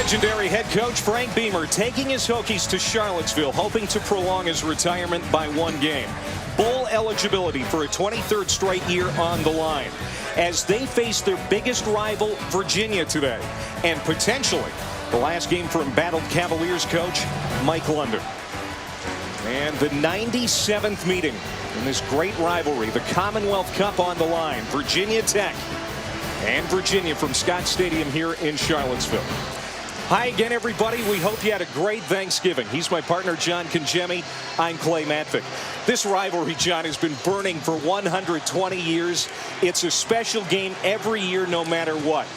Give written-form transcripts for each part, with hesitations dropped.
Legendary head coach Frank Beamer taking his Hokies to Charlottesville, hoping to prolong his retirement by one game. Bowl eligibility for a 23rd straight year on the line as they face their biggest rival, Virginia, today. And potentially the last game for embattled Cavaliers coach Mike London. And the 97th meeting in this great rivalry, the Commonwealth Cup on the line. Virginia Tech and Virginia from Scott Stadium here in Charlottesville. Hi again, everybody. We hope you had a great Thanksgiving. He's my partner, John Congemi. I'm Clay Matvick. This rivalry, John, has been burning for 120 years. It's a special game every year, no matter what.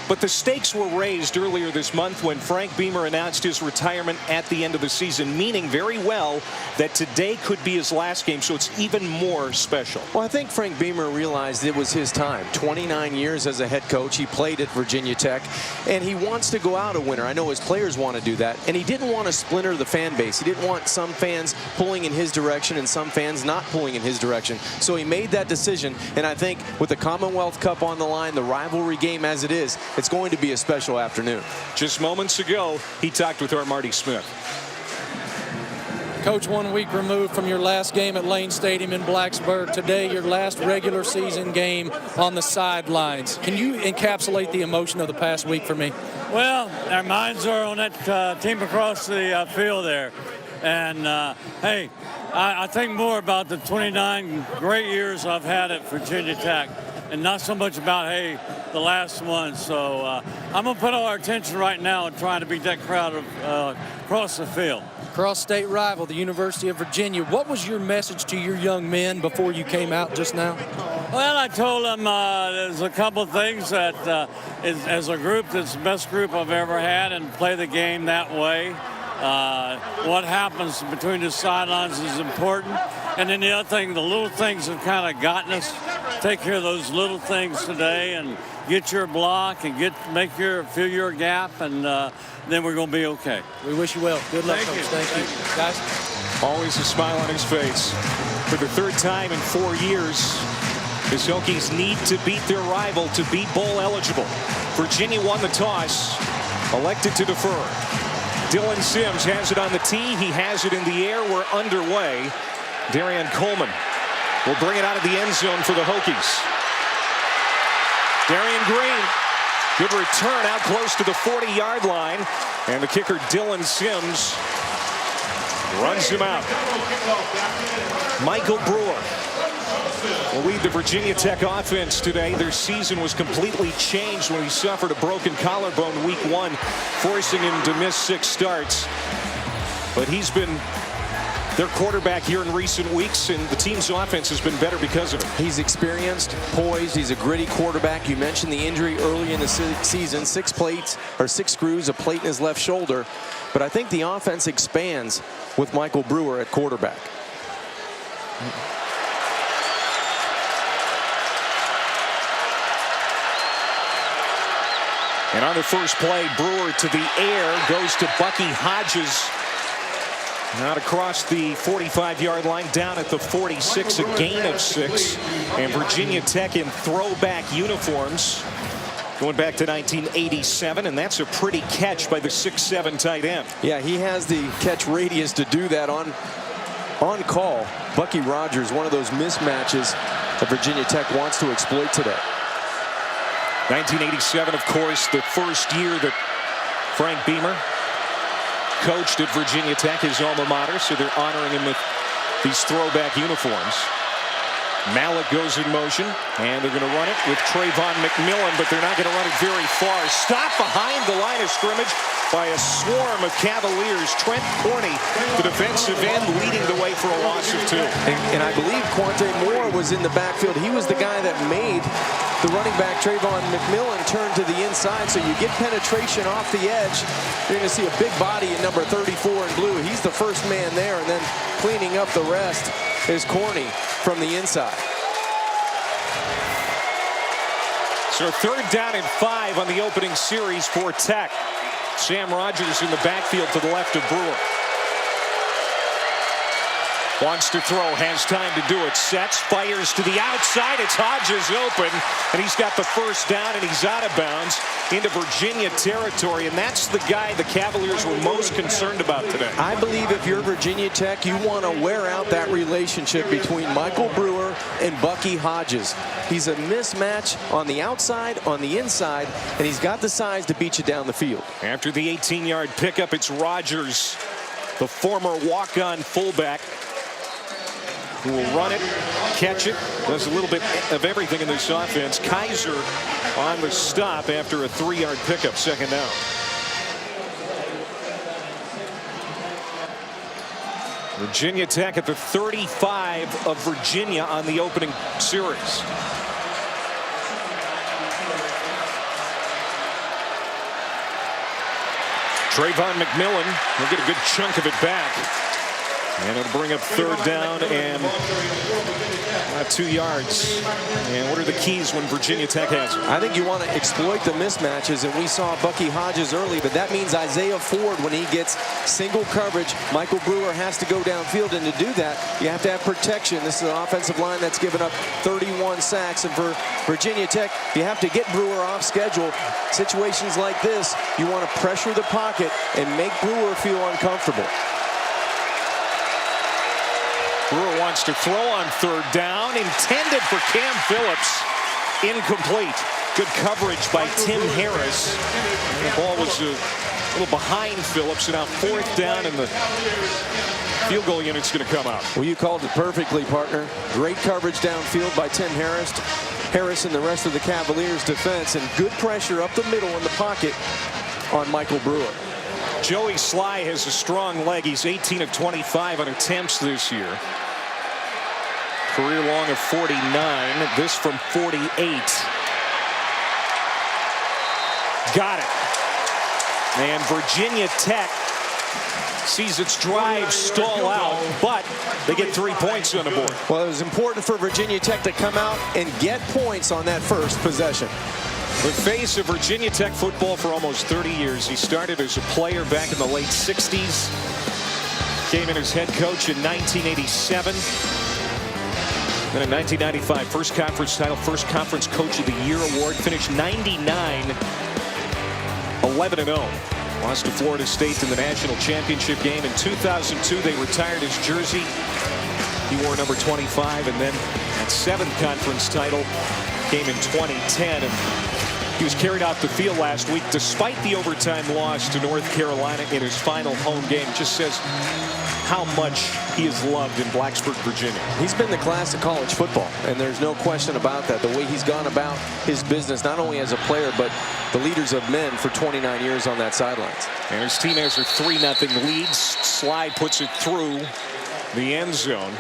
But the stakes were raised earlier this month when Frank Beamer announced his retirement at the end of the season, meaning very well that today could be his last game, so it's even more special. Well, I think Frank Beamer realized it was his time. 29 years as a head coach. He played at Virginia Tech, and he wants to go out a winner. I know his players want to do that, and he didn't want to splinter the fan base. He didn't want some fans pulling in his direction and some fans not pulling in his direction. So he made that decision, and I think with the Commonwealth Cup on the line, the rivalry game as it is, it's going to be a special afternoon. Just moments ago, he talked with our Marty Smith. Coach, 1 week removed from your last game at Lane Stadium in Blacksburg. Today, your last regular season game on the sidelines. Can you encapsulate the emotion of the past week for me? Well, our minds are on that team across the field there. And, hey, I think more about the 29 great years I've had at Virginia Tech and not so much about, hey, the last one. So I'm going to put all our attention right now on trying to beat that crowd across the field. Cross-state rival, the University of Virginia. What was your message to your young men before you came out just now? Well, I told them there's a couple of things that as a group, it's the best group I've ever had, and play the game that way. What happens between the sidelines is important. And then the other thing, the little things have kind of gotten us. Take care of those little things today and get your block and fill your gap, and then we're going to be okay. We wish you well. Good luck, Coach. Thank you. Guys. Always a smile on his face. For the third time in 4 years, the Hokies need to beat their rival to be bowl eligible. Virginia won the toss, elected to defer. Dylan Sims has it on the tee. He has it in the air. We're underway. Darian Coleman will bring it out of the end zone for the Hokies. Darian Green, good return out close to the 40-yard line. And the kicker, Dylan Sims, runs him out. Michael Brewer will lead the Virginia Tech offense today. Their season was completely changed when he suffered a broken collarbone week 1, forcing him to miss 6 starts. But he's been their quarterback here in recent weeks, and the team's offense has been better because of it. He's experienced, poised. He's a gritty quarterback. You mentioned the injury early in the season, 6 screws, a plate in his left shoulder. But I think the offense expands with Michael Brewer at quarterback. And on the first play, Brewer to the air, goes to Bucky Hodges. Out across the 45-yard line, down at the 46, a gain of 6. And Virginia Tech in throwback uniforms going back to 1987, and that's a pretty catch by the 6'7" tight end. Yeah, he has the catch radius to do that on call. Bucky Rogers, one of those mismatches that Virginia Tech wants to exploit today. 1987, of course, the first year that Frank Beamer coached at Virginia Tech, his alma mater, so they're honoring him with these throwback uniforms. Malik goes in motion, and they're going to run it with Trayvon McMillan, but they're not going to run it very far. Stopped behind the line of scrimmage by a swarm of Cavaliers. Trent Corney, the defensive end, leading the way for a loss of 2. And I believe Quante Moore was in the backfield. He was the guy that made the running back Trayvon McMillan turn to the inside, so you get penetration off the edge. You're going to see a big body in number 34 in blue. He's the first man there, and then cleaning up the rest is Corney from the inside. So 3rd down and 5 on the opening series for Tech. Sam Rogers in the backfield to the left of Brewer. Wants to throw, has time to do it, sets, fires to the outside. It's Hodges open, and he's got the first down, and he's out of bounds into Virginia territory, and that's the guy the Cavaliers were most concerned about today. I believe if you're Virginia Tech, you want to wear out that relationship between Michael Brewer and Bucky Hodges. He's a mismatch on the outside, on the inside, and he's got the size to beat you down the field. After the 18-yard pickup, it's Rogers, the former walk-on fullback, who will run it, catch it, does a little bit of everything in this offense. Kaiser on the stop after a 3-yard pickup, second down. Virginia Tech at the 35 of Virginia on the opening series. Trayvon McMillan will get a good chunk of it back. And it'll bring up third down and 2 yards. And what are the keys when Virginia Tech has it? I think you want to exploit the mismatches, and we saw Bucky Hodges early, but that means Isaiah Ford, when he gets single coverage, Michael Brewer has to go downfield, and to do that, you have to have protection. This is an offensive line that's given up 31 sacks, and for Virginia Tech, you have to get Brewer off schedule. Situations like this, you want to pressure the pocket and make Brewer feel uncomfortable. Brewer wants to throw on third down, intended for Cam Phillips, incomplete. Good coverage by Tim Harris. And the ball was a little behind Phillips, and now fourth down, and the field goal unit's going to come out. Well, you called it perfectly, partner. Great coverage downfield by Tim Harris and the rest of the Cavaliers defense, and good pressure up the middle in the pocket on Michael Brewer. Joey Sly has a strong leg. He's 18 of 25 on attempts this year. Career long of 49. This from 48. Got it. And Virginia Tech sees its drive stall out, but they get 3 points on the board. Well, it was important for Virginia Tech to come out and get points on that first possession. The face of Virginia Tech football for almost 30 years. He started as a player back in the late 60s. Came in as head coach in 1987. Then in 1995, first conference title, first conference coach of the year award. Finished 99, 11-0. Lost to Florida State in the national championship game. In 2002, they retired his jersey. He wore number 25, and then that seventh conference title came in 2010. And he was carried off the field last week despite the overtime loss to North Carolina in his final home game. Just says how much he is loved in Blacksburg, Virginia. He's been the class of college football, and there's no question about that. The way he's gone about his business, not only as a player, but the leaders of men for 29 years on that sidelines. And his team has a 3-0 lead. Slide puts it through the end zone.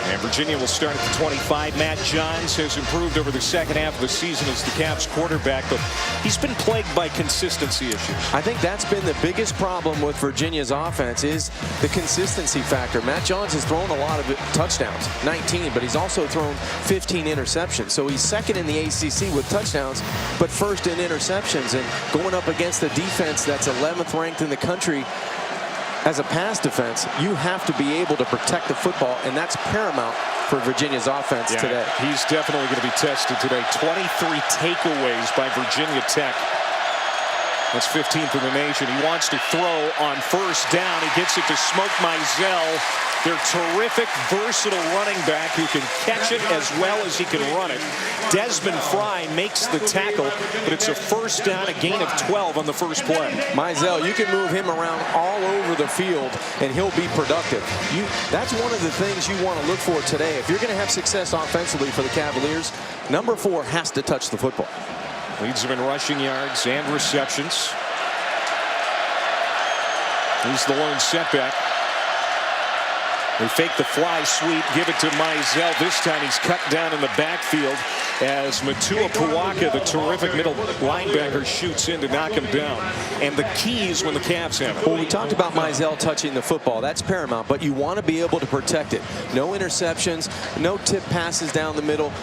And Virginia will start at the 25. Matt Johns has improved over the second half of the season as the Cavs quarterback, but he's been plagued by consistency issues. I think that's been the biggest problem with Virginia's offense is the consistency factor. Matt Johns has thrown a lot of touchdowns, 19, but he's also thrown 15 interceptions. So he's second in the ACC with touchdowns, but first in interceptions. And going up against a defense that's 11th ranked in the country, as a pass defense, you have to be able to protect the football, and that's paramount for Virginia's offense today. He's definitely going to be tested today. 23 takeaways by Virginia Tech. That's 15th in the nation. He wants to throw on first down. He gets it to Smoke Mizell. Their terrific, versatile running back who can catch it as well as he can run it. Desmond Fry makes the tackle, but it's a first down, a gain of 12 on the first play. Mizell, you can move him around all over the field, and he'll be productive. That's one of the things you want to look for today. If you're going to have success offensively for the Cavaliers, number 4 has to touch the football. Leads him in rushing yards and receptions. He's the lone setback. They fake the fly sweep, give it to Mizell. This time he's cut down in the backfield as Matua Puwaka, the terrific middle linebacker, shoots in to knock him down. And the key is when the Cavs have it. Well, we talked about Mizell touching the football. That's paramount, but you want to be able to protect it. No interceptions, no tip passes down the middle.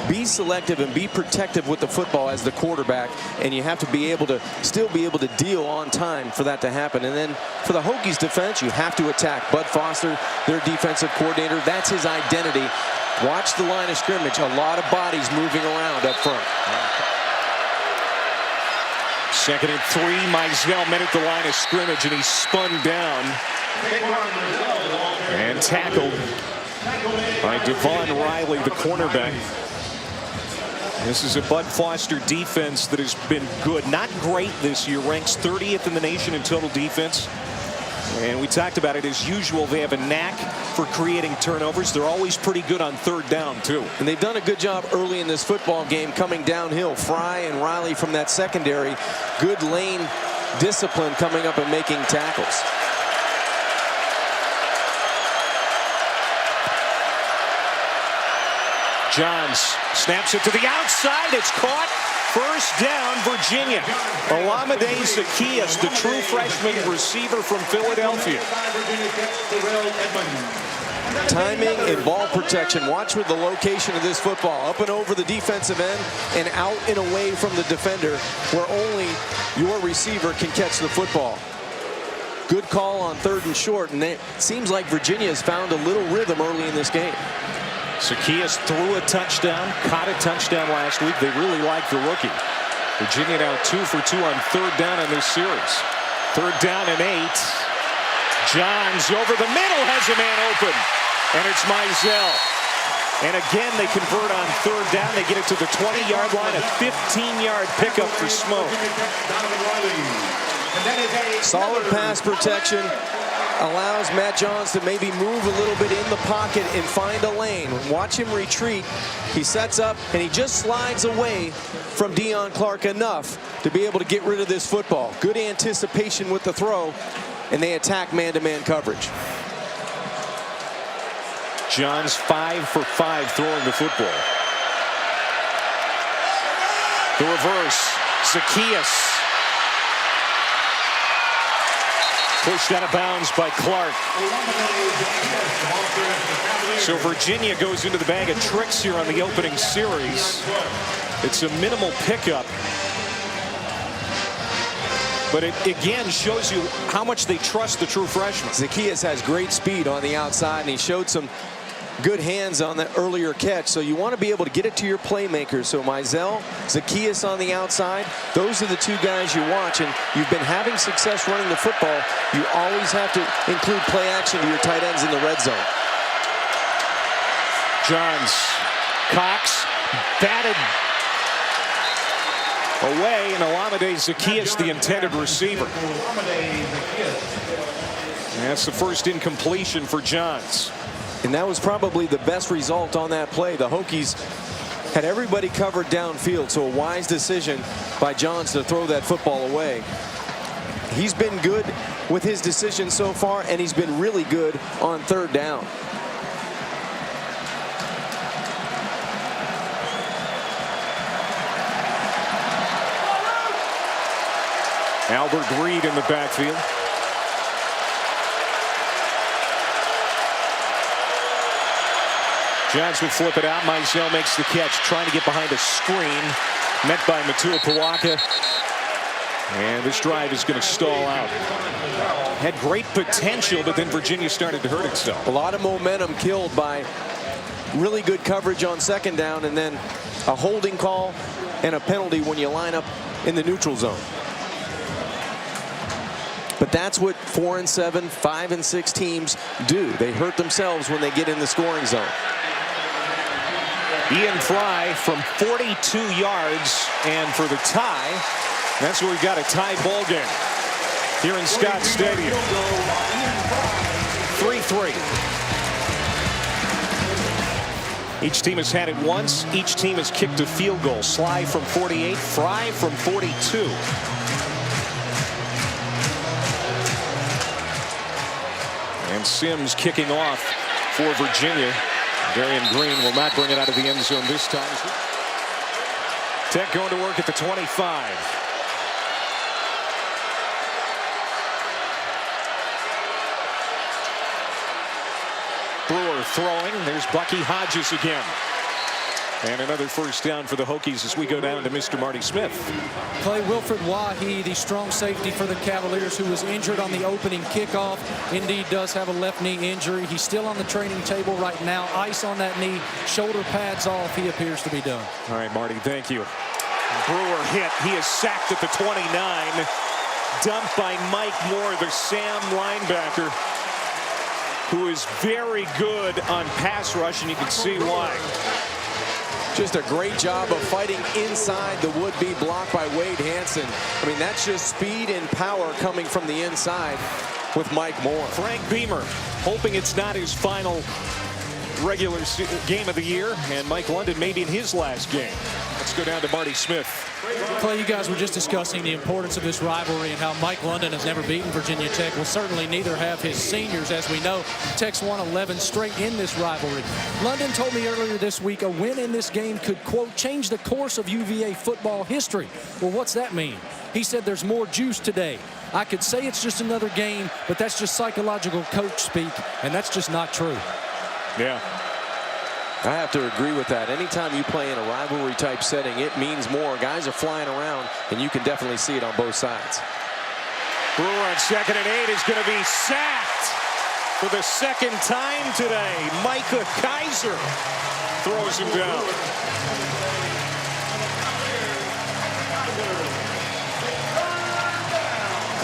be selective and be protective with the football as the quarterback, and you have to be able to still be able to deal on time for that to happen. And then for the Hokies defense, you have to attack. Bud Foster, their defensive coordinator, that's his identity. Watch the line of scrimmage. A lot of bodies moving around up front. 2nd and 3. Mizell met at the line of scrimmage, and he's spun down and tackled by Devon Riley, the cornerback. This is a Bud Foster defense that has been good. Not great this year. Ranks 30th in the nation in total defense. And we talked about it as usual. They have a knack for creating turnovers. They're always pretty good on 3rd down, too. And they've done a good job early in this football game coming downhill. Fry and Riley from that secondary. Good lane discipline coming up and making tackles. Johns snaps it to the outside. It's caught. 1st down, Virginia. Olamide Zaccheaus, the true freshman receiver from Philadelphia. Timing and ball protection. Watch with the location of this football. Up and over the defensive end and out and away from the defender where only your receiver can catch the football. Good call on 3rd and short, and it seems like Virginia has found a little rhythm early in this game. Zaccheaus threw a touchdown, caught a touchdown last week. They really like the rookie. Virginia now 2 for 2 on 3rd down in this series. 3rd down and 8. Johns over the middle has a man open. And it's Mizell. And again, they convert on 3rd down. They get it to the 20-yard line. A 15-yard pickup for Smoke. Solid pass protection. Allows Matt Johns to maybe move a little bit in the pocket and find a lane. Watch him retreat. He sets up and he just slides away from Deion Clark enough to be able to get rid of this football. Good anticipation with the throw, and they attack man-to-man coverage. Johns 5 for 5 throwing the football. The reverse. Zaccheaus. Pushed out of bounds by Clark. So Virginia goes into the bag of tricks here on the opening series. It's a minimal pickup. But it again shows you how much they trust the true freshman. Zaccheaus has great speed on the outside, and he showed some good hands on that earlier catch. So you want to be able to get it to your playmakers. So Mizell, Zaccheaus on the outside, those are the 2 guys you watch. And you've been having success running the football. You always have to include play action to your tight ends in the red zone. Johns, Cox, batted away, and Olamide Zaccheaus, the intended receiver. That's the first incompletion for Johns. And that was probably the best result on that play. The Hokies had everybody covered downfield, so a wise decision by Johns to throw that football away. He's been good with his decision so far, and he's been really good on 3rd down. Albert Reed in the backfield. Johns will flip it out. Mizell makes the catch, trying to get behind a screen. Met by Matua Puaka. And this drive is going to stall out. Had great potential, but then Virginia started to hurt itself. A lot of momentum killed by really good coverage on 2nd down, and then a holding call and a penalty when you line up in the neutral zone. But that's what 4 and 7, 5 and 6 teams do. They hurt themselves when they get in the scoring zone. Ian Fry from 42 yards, and for the tie, that's where we've got a tie ball game here in Scott Stadium. 3-3. Each team has had it once. Each team has kicked a field goal. Sly from 48, Fry from 42. And Sims kicking off for Virginia. Darian Green will not bring it out of the end zone this time. Tech going to work at the 25. Brewer throwing. There's Bucky Hodges again. And another first down for the Hokies as we go down to Mr. Marty Smith. Clay, Wilfred Wahi, the strong safety for the Cavaliers, who was injured on the opening kickoff, indeed does have a left knee injury. He's still on the training table right now. Ice on that knee, shoulder pads off. He appears to be done. All right, Marty, thank you. Brewer hit. He is sacked at the 29. Dumped by Mike Moore, the Sam linebacker, who is very good on pass rush, and you can see why. Just a great job of fighting inside the would-be block by Wade Hanson. I mean, that's just speed and power coming from the inside with Mike Moore. Frank Beamer hoping it's not his final regular game of the year, and Mike London maybe in his last game. Let's go down to Marty Smith. Clay, you guys were just discussing the importance of this rivalry and how Mike London has never beaten Virginia Tech. Well, certainly neither have his seniors. As we know, Tech's won 11 straight in this rivalry. London told me earlier this week a win in this game could, quote, change the course of UVA football history. Well, what's that mean? He said there's more juice today. I could say it's just another game, but that's just psychological coach speak, and that's just not true. Yeah. I have to agree with that. Anytime you play in a rivalry type setting, it means more. Guys are flying around, and you can definitely see it on both sides. Brewer on 2nd and 8 is going to be sacked for the second time today. Micah Kaiser throws him down.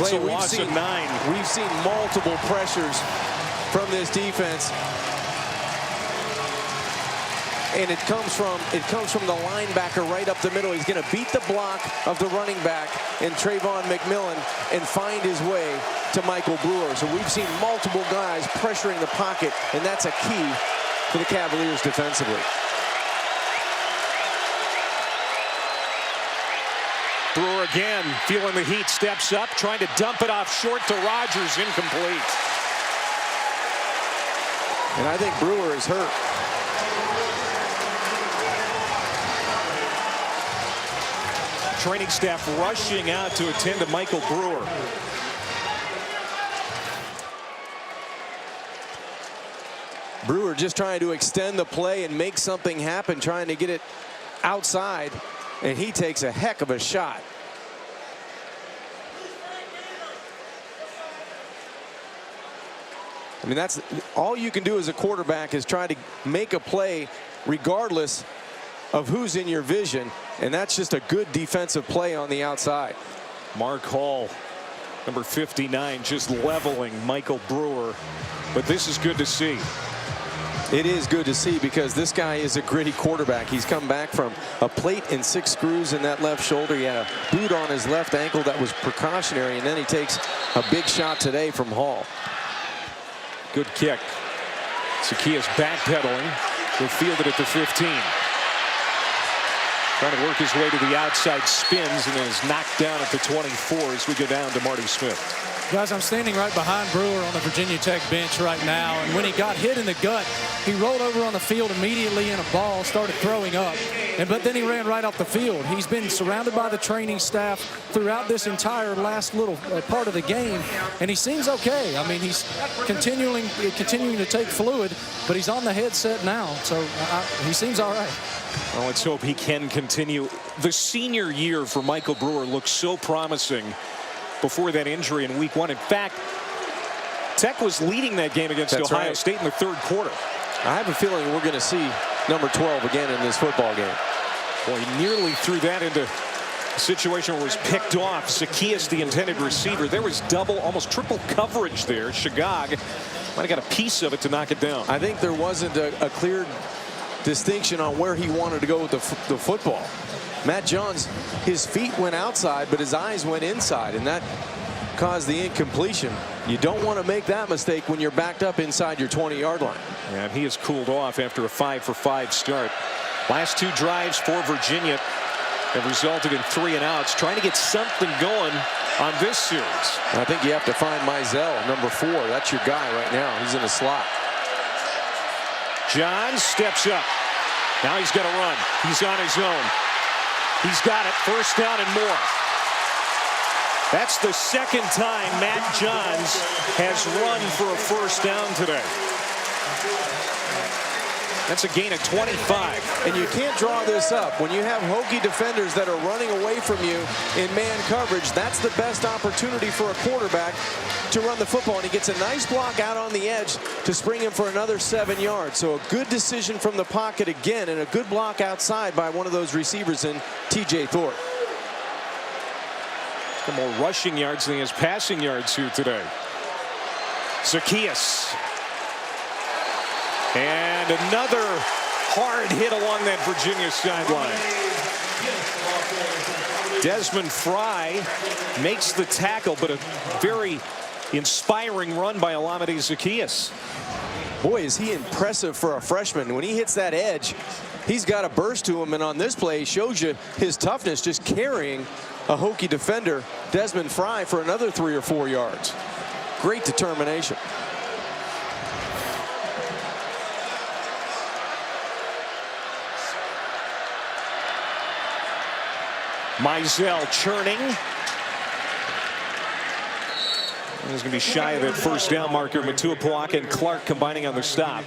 Clay, we've seen multiple pressures from this defense. And it comes from the linebacker right up the middle. He's going to beat the block of the running back in Trayvon McMillan and find his way to Michael Brewer. So we've seen multiple guys pressuring the pocket, and that's a key for the Cavaliers defensively. Brewer again feeling the heat, steps up, trying to dump it off short to Rogers, incomplete. And I think Brewer is hurt. Training staff rushing out to attend to Michael Brewer. Brewer just trying to extend the play and make something happen, trying to get it outside, and he takes a heck of a shot. I mean, that's all you can do as a quarterback, is try to make a play regardless of who's in your vision, and that's just a good defensive play on the outside. Mark Hall, number 59, just leveling Michael Brewer. But this is good to see. It is good to see, because this guy is a gritty quarterback. He's come back from a plate and 6 screws in that left shoulder. He had a boot on his left ankle that was precautionary, and then he takes a big shot today from Hall. Good kick. Zacchaeus backpedaling. Will field it at the 15. Trying to work his way to the outside, spins, and then is knocked down at the 24 as we go down to Marty Smith. Guys, I'm standing right behind Brewer on the Virginia Tech bench right now, and when he got hit in the gut, he rolled over on the field immediately in a ball, started throwing up, but then he ran right off the field. He's been surrounded by the training staff throughout this entire last little part of the game, and he seems okay. I mean, he's continuing to take fluid, but he's on the headset now, so he seems all right. Well, let's hope he can continue. The senior year for Michael Brewer looks so promising before that injury in week 1. In fact, Tech was leading that game against Ohio State in the 3rd quarter. I have a feeling we're going to see number 12 again in this football game. Boy, he nearly threw that into a situation where it was picked off. Zacchaeus, the intended receiver. There was double, almost triple coverage there. Shagag might have got a piece of it to knock it down. I think there wasn't a clear distinction on where he wanted to go with the football. Matt Johns, his feet went outside, but his eyes went inside, and that caused the incompletion. You don't want to make that mistake when you're backed up inside your 20-yard line. And he has cooled off after a 5-for-5 start. Last 2 drives for Virginia have resulted in 3 and outs, trying to get something going on this series. I think you have to find Mizell, number 4. That's your guy right now. He's in the slot. Johns steps up. Now he's got to run. He's on his own. He's got it. 1st down and more. That's the 2nd time Matt Johns has run for a 1st down today. That's a gain of 25. And you can't draw this up. When you have Hokie defenders that are running away from you in man coverage, that's the best opportunity for a quarterback to run the football. And he gets a nice block out on the edge to spring him for another 7 yards. So a good decision from the pocket again, and a good block outside by one of those receivers in TJ Thorpe. Got more rushing yards than he has passing yards here today. Zaccheaus. And another hard hit along that Virginia sideline. Desmond Fry makes the tackle, but a very inspiring run by Olamide Zaccheaus. Boy, is he impressive for a freshman. When he hits that edge, he's got a burst to him, and on this play, he shows you his toughness, just carrying a Hokie defender, Desmond Fry, for another 3 or 4 yards. Great determination. Mizell churning. He's going to be shy of that first down marker. Matuapuaka and Clark combining on the stop.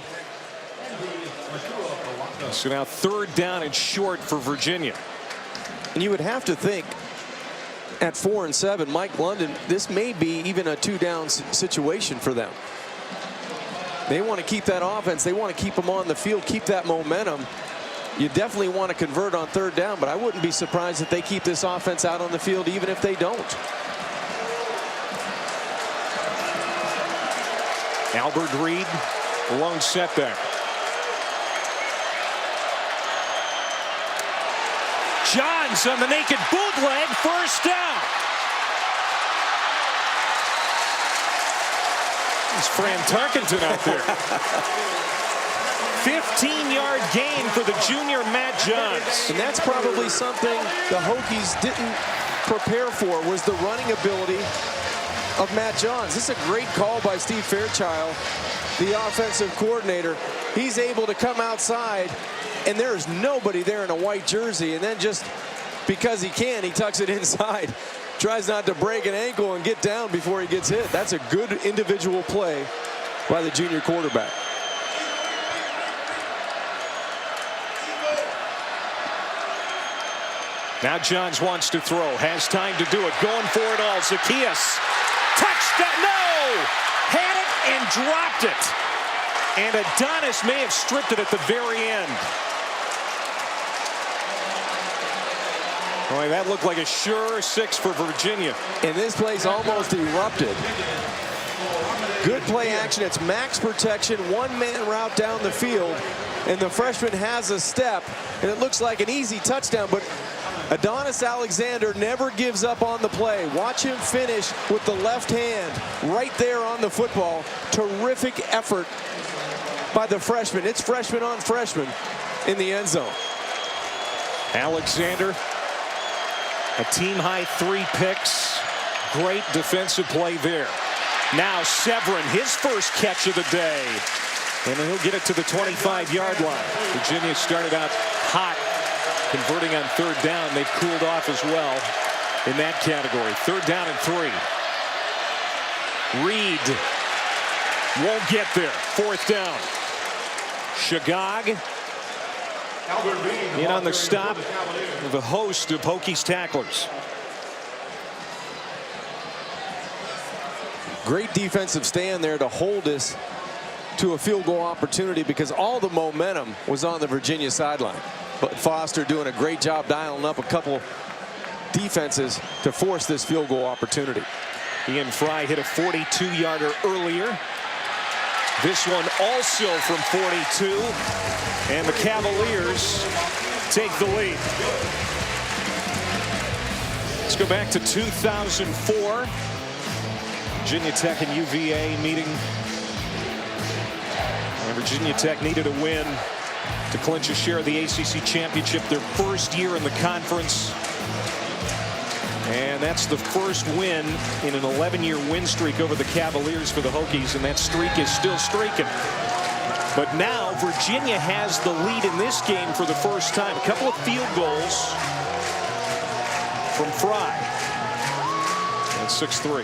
So now 3rd down and short for Virginia. And you would have to think at 4 and 7, Mike London, this may be even a 2-down situation for them. They want to keep that offense. They want to keep them on the field, keep that momentum. You definitely want to convert on 3rd down, but I wouldn't be surprised if they keep this offense out on the field even if they don't. Albert Reed, long setback. Johns on the naked bootleg, 1st down. There's Fran Tarkenton out there. 15-yard gain for the junior Matt Johns. And that's probably something the Hokies didn't prepare for, was the running ability of Matt Johns. This is a great call by Steve Fairchild, the offensive coordinator. He's able to come outside, and there's nobody there in a white jersey, and then just because he can, he tucks it inside, tries not to break an ankle and get down before he gets hit. That's a good individual play by the junior quarterback. Now Johns wants to throw, has time to do it, going for it all. Zaccheaus, touchdown, no! Had it and dropped it. And Adonis may have stripped it at the very end. Boy, that looked like a sure 6 for Virginia. And this play's almost erupted. Good play action. It's max protection, 1-man route down the field, and the freshman has a step, and it looks like an easy touchdown, but Adonis Alexander never gives up on the play. Watch him finish with the left hand right there on the football. Terrific effort by the freshman. It's freshman on freshman in the end zone. Alexander, a team-high 3 picks. Great defensive play there. Now Severin, his first catch of the day. And he'll get it to the 25-yard line. Virginia started out hot, converting on 3rd down. They've cooled off as well in that category. 3rd down and 3. Reed won't get there. 4th down. Shagag in on the stop with a host of Hokies tacklers. Great defensive stand there to hold us to a field goal opportunity because all the momentum was on the Virginia sideline. But Foster doing a great job dialing up a couple defenses to force this field goal opportunity. Ian Fry hit a 42-yarder earlier. This one also from 42. And the Cavaliers take the lead. Let's go back to 2004. Virginia Tech and UVA meeting. And Virginia Tech needed a win to clinch a share of the ACC championship, their first year in the conference. And that's the first win in an 11-year win streak over the Cavaliers for the Hokies, and that streak is still streaking. But now Virginia has the lead in this game for the first time. A couple of field goals from Fry. And 6-3.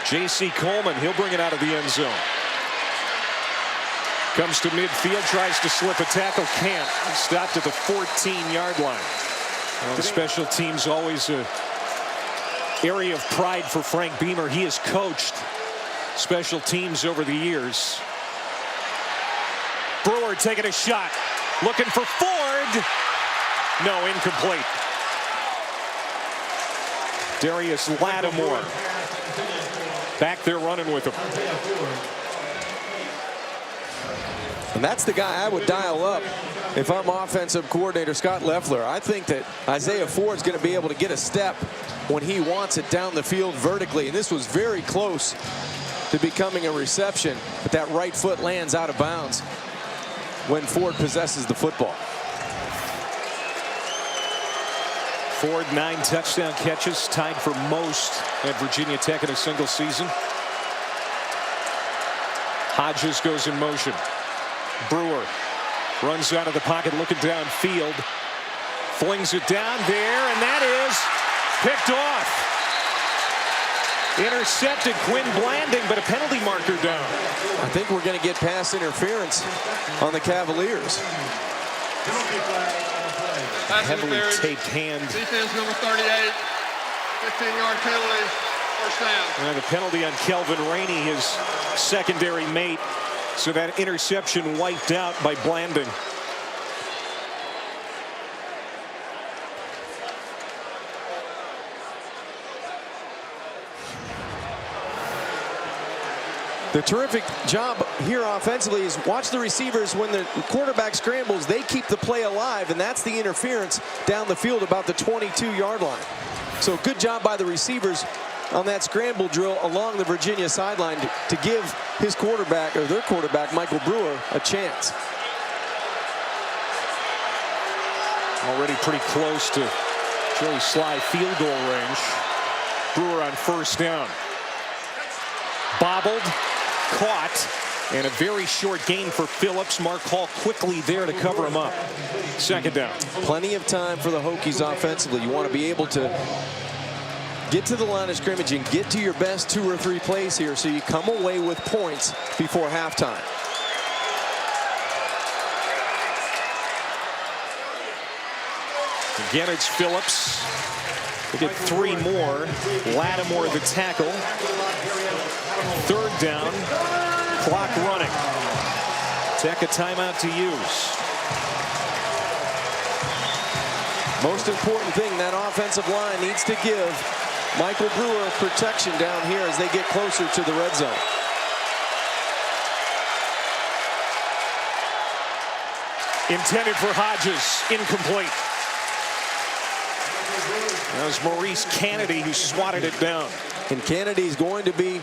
J.C. Coleman, he'll bring it out of the end zone. Comes to midfield, tries to slip a tackle, can't. Stopped at the 14-yard line. Well, the special teams always a area of pride for Frank Beamer. He has coached special teams over the years. Brewer taking a shot, looking for Ford. No, incomplete. Darius Lattimore back there running with him. And that's the guy I would dial up if I'm offensive coordinator Scott Loeffler. I think that Isaiah Ford's going to be able to get a step when he wants it down the field vertically. And this was very close to becoming a reception, but that right foot lands out of bounds when Ford possesses the football. Ford, 9 touchdown catches, tied for most at Virginia Tech in a single season. Hodges goes in motion. Brewer runs out of the pocket, looking downfield, flings it down there, and that is picked off. Intercepted Quinn Blanding, but a penalty marker down. I think we're going to get pass interference on the Cavaliers. Heavily taped hand. Defense number 38, 15-yard penalty, first down. And the penalty on Kelvin Rainey, his secondary mate. So that interception wiped out by Blanding. The terrific job here offensively is watch the receivers when the quarterback scrambles, they keep the play alive, and that's the interference down the field about the 22-yard line. So good job by the receivers on that scramble drill along the Virginia sideline to give his quarterback, or their quarterback, Michael Brewer, a chance. Already pretty close to Joey Slye field goal range. Brewer on first down. Bobbled, caught, and a very short gain for Phillips. Mark Hall quickly there to cover him up. Second down. Plenty of time for the Hokies offensively. You want to be able to get to the line of scrimmage and get to your best 2 or 3 plays here so you come away with points before halftime. Again, it's Phillips. We get 3 more. Lattimore the tackle. Third down. Clock running. Tech a timeout to use. Most important thing, that offensive line needs to give Michael Brewer protection down here as they get closer to the red zone. Intended for Hodges. Incomplete. That was Maurice Kennedy who swatted it down. And Kennedy's going to be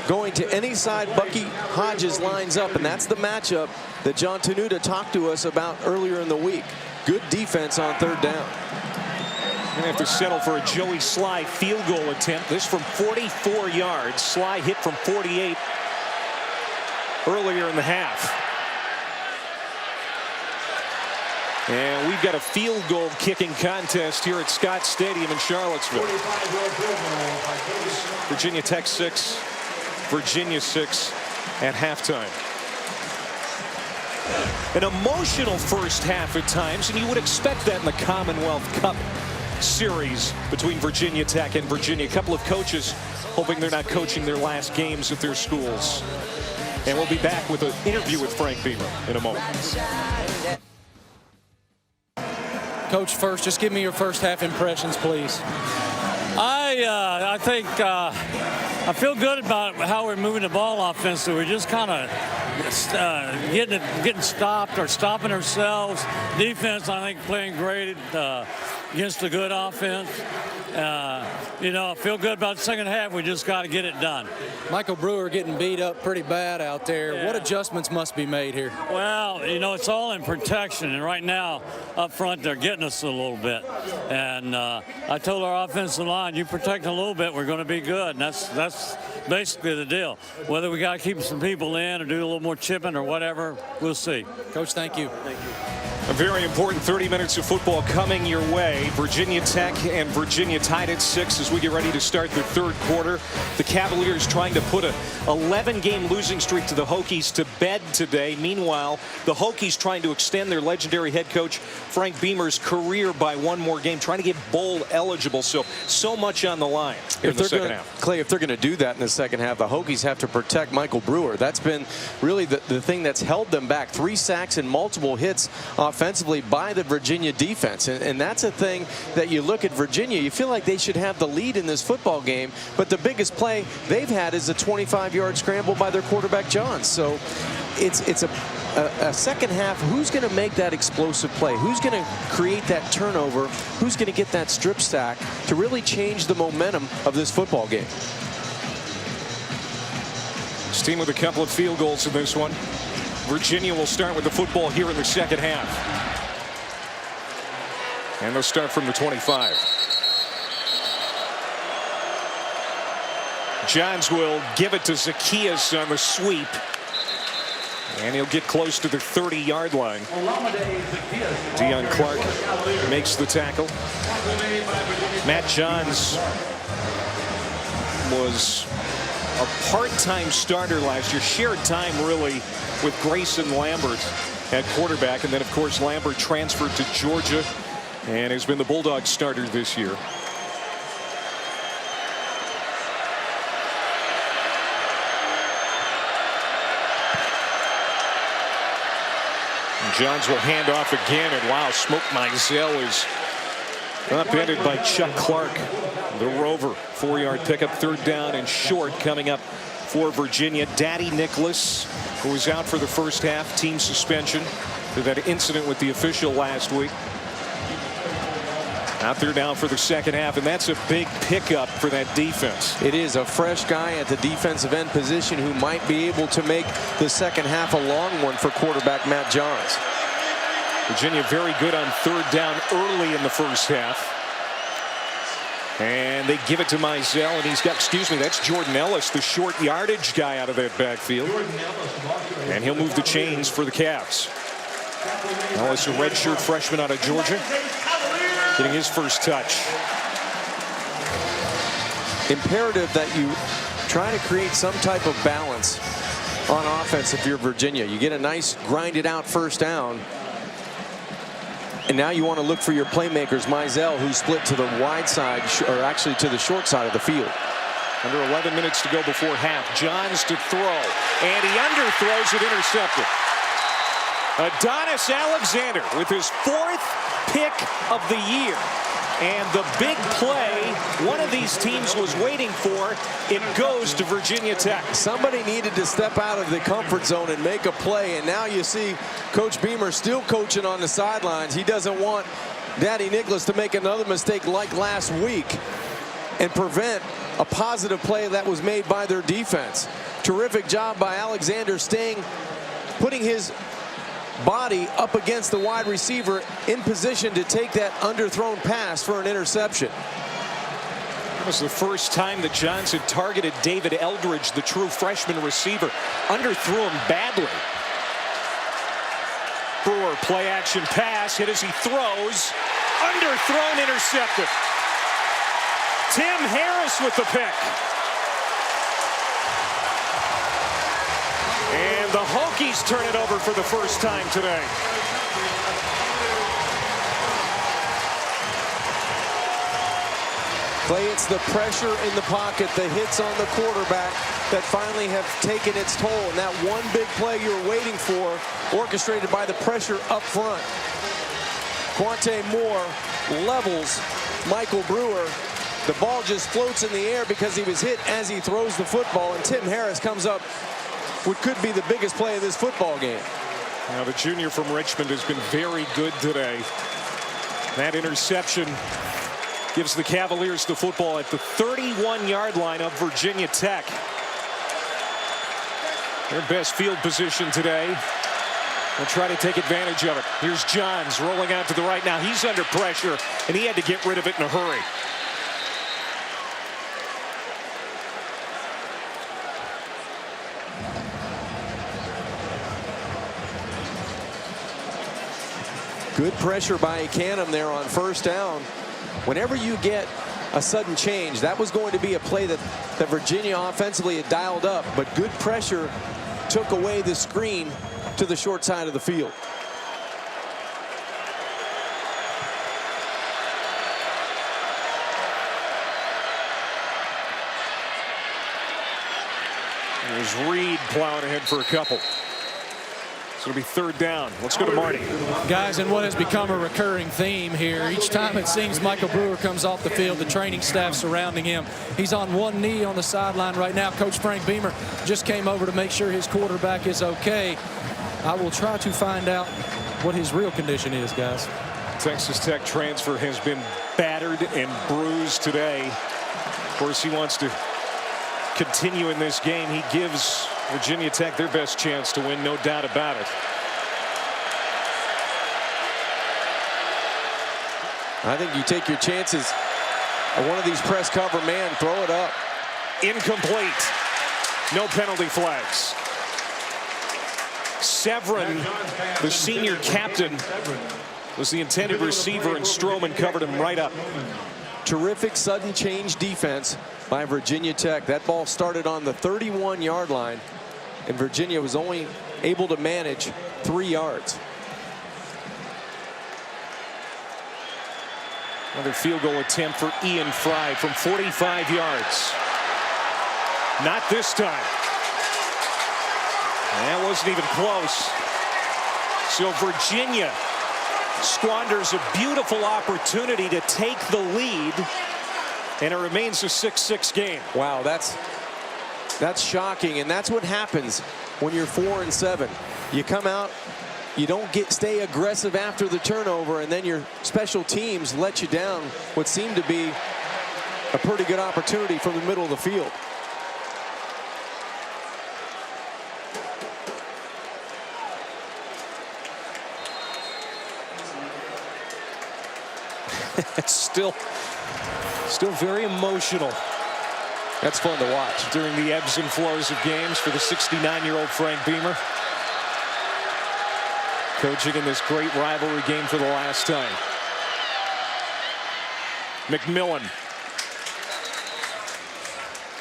going to any side Bucky Hodges lines up, and that's the matchup that John Tenuta talked to us about earlier in the week. Good defense on third down. Going to have to settle for a Joey Slye field goal attempt. This from 44 yards. Slye hit from 48 earlier in the half. And we've got a field goal kicking contest here at Scott Stadium in Charlottesville. Virginia Tech 6, Virginia 6 at halftime. An emotional first half at times, and you would expect that in the Commonwealth Cup series between Virginia Tech and Virginia. A couple of coaches hoping they're not coaching their last games at their schools. And we'll be back with an interview with Frank Beamer in a moment. Coach, first, just give me your first half impressions, please. I think I feel good about how we're moving the ball offensively. We're just kind of getting stopped or stopping ourselves. Defense, I think, playing great against a good offense. You know, I feel good about the second half. We just got to get it done. Michael Brewer getting beat up pretty bad out there. Yeah. What adjustments must be made here? Well, you know, it's all in protection, and right now up front they're getting us a little bit. And I told our offensive line, you protect a little bit, we're going to be good. And that's basically the deal. Whether we got to keep some people in or do a little more chipping or whatever, we'll see. Coach, thank you. Thank you. A very important 30 minutes of football coming your way. Virginia Tech and Virginia tied at 6 as we get ready to start the third quarter. The Cavaliers trying to put a 11-game losing streak to the Hokies to bed today. Meanwhile, the Hokies trying to extend their legendary head coach Frank Beamer's career by one more game, trying to get bowl eligible. So much on the line in the second half. Clay, if they're going to do that in the second half, the Hokies have to protect Michael Brewer. That's been really the thing that's held them back. 3 sacks and multiple hits offensively by the Virginia defense. And that's a thing that you look at Virginia, you feel like they should have the lead in this football game, but the biggest play they've had is a 25-yard scramble by their quarterback Johns. So it's a second half. Who's going to make that explosive play? Who's going to create that turnover? Who's going to get that strip sack to really change the momentum of this football game? This team with a couple of field goals in this one. Virginia will start with the football here in the second half. And they'll start from the 25. Johns will give it to Zacchaeus on the sweep. And he'll get close to the 30-yard line. Deion Clark makes the tackle. Matt Johns was a part-time starter last year. Shared time really with Grayson Lambert at quarterback. And then, of course, Lambert transferred to Georgia and has been the Bulldogs starter this year. And Johns will hand off again, and wow, Smoke Mizell is upended by Chuck Clark. The Rover, 4-yard pickup, third down and short coming up for Virginia. Daddy Nicholas, who was out for the first half, team suspension for that incident with the official last week. Out there now for the second half, and that's a big pickup for that defense. It is a fresh guy at the defensive end position who might be able to make the second half a long one for quarterback Matt Johns. Virginia very good on third down early in the first half. And they give it to Mizell, and he's got, that's Jordan Ellis, the short yardage guy out of that backfield. And he'll move the chains for the Cavs. Ellis, a redshirt freshman out of Georgia, getting his first touch. Imperative that you try to create some type of balance on offense if you're Virginia. You get a nice grinded out first down. And now you want to look for your playmakers. Mizell, who split to the wide side, or actually to the short side of the field. Under 11 minutes to go before half. Johns to throw. And he underthrows it, intercepted. Adonis Alexander with his 4th pick of the year. And the big play one of these teams was waiting for, it goes to Virginia Tech. Somebody needed to step out of the comfort zone and make a play, and now you see Coach Beamer still coaching on the sidelines. He doesn't want Daddy Nicholas to make another mistake like last week and prevent a positive play that was made by their defense. Terrific job by Alexander putting his body up against the wide receiver in position to take that underthrown pass for an interception. That was the first time that Johns had targeted David Eldridge, the true freshman receiver. Underthrew him badly. Brewer, play action pass, hit as he throws. Underthrown, intercepted. Tim Harris with the pick. And the Hokies turn it over for the first time today. Clay, it's the pressure in the pocket, the hits on the quarterback that finally have taken its toll. And that one big play you're waiting for, orchestrated by the pressure up front. Quante Moore levels Michael Brewer. The ball just floats in the air because he was hit as he throws the football. And Tim Harris comes up what could be the biggest play of this football game. Now the junior from Richmond has been very good today. That interception gives the Cavaliers the football at the 31-yard line of Virginia Tech. Their best field position today. They'll try to take advantage of it. Here's Johns rolling out to the right now. He's under pressure, and he had to get rid of it in a hurry. Good pressure by Canham there on first down. Whenever you get a sudden change, that was going to be a play that Virginia offensively had dialed up, but good pressure took away the screen to the short side of the field. There's Reed plowing ahead for a couple. So it'll be third down. Let's go to Marty. Guys, and what has become a recurring theme here, each time it seems Michael Brewer comes off the field, the training staff surrounding him. He's on one knee on the sideline right now. Coach Frank Beamer just came over to make sure his quarterback is okay. I will try to find out what his real condition is, guys. Texas Tech transfer has been battered and bruised today. Of course, he wants to continue in this game. He gives Virginia Tech their best chance to win, no doubt about it. I think you take your chances at one of these press cover man, throw it up. Incomplete. No penalty flags. Severin, the senior captain, was the intended receiver, and Stroman covered him right up. Terrific sudden change defense by Virginia Tech. That ball started on the 31-yard line, and Virginia was only able to manage 3 yards. Another field goal attempt for Ian Fry from 45 yards. Not this time. That wasn't even close. So Virginia squanders a beautiful opportunity to take the lead, and it remains a 6-6 game. Wow, that's shocking, and that's what happens when you're 4-7. You come out, you don't stay aggressive after the turnover, and then your special teams let you down what seemed to be a pretty good opportunity from the middle of the field. It's still very emotional. That's fun to watch. During the ebbs and flows of games for the 69-year-old Frank Beamer. Coaching in this great rivalry game for the last time. McMillan.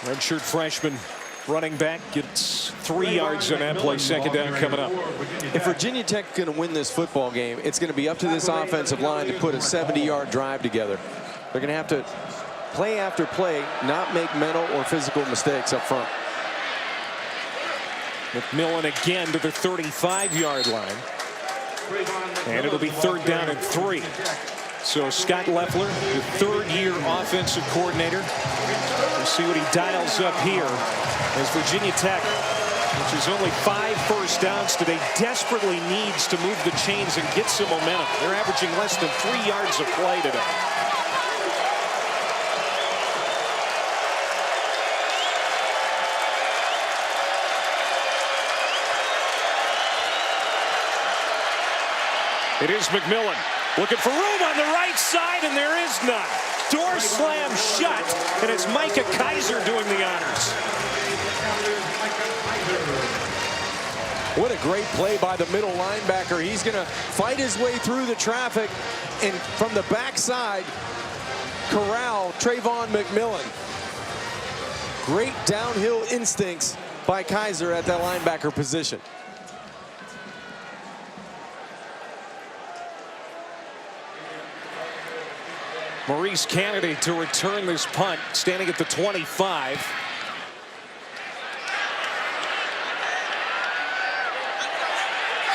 Redshirt freshman running back gets 3 yards on that play. Second down coming up. If Virginia Tech is going to win this football game, it's going to be up to this offensive line to put a 70-yard drive together. They're going to have to play after play, not make mental or physical mistakes up front. McMillan again to the 35-yard line. And it'll be third down and 3. So Scott Leffler, the third-year offensive coordinator. We'll see what he dials up here as Virginia Tech, which is only 5 first downs today, desperately needs to move the chains and get some momentum. They're averaging less than 3 yards of play today. It is McMillan looking for room on the right side, and there is none. Door slammed shut, and it's Micah Kiser doing the honors. What a great play by the middle linebacker. He's going to fight his way through the traffic, and from the backside, corral Trayvon McMillan. Great downhill instincts by Kiser at that linebacker position. Maurice Kennedy to return this punt, standing at the 25.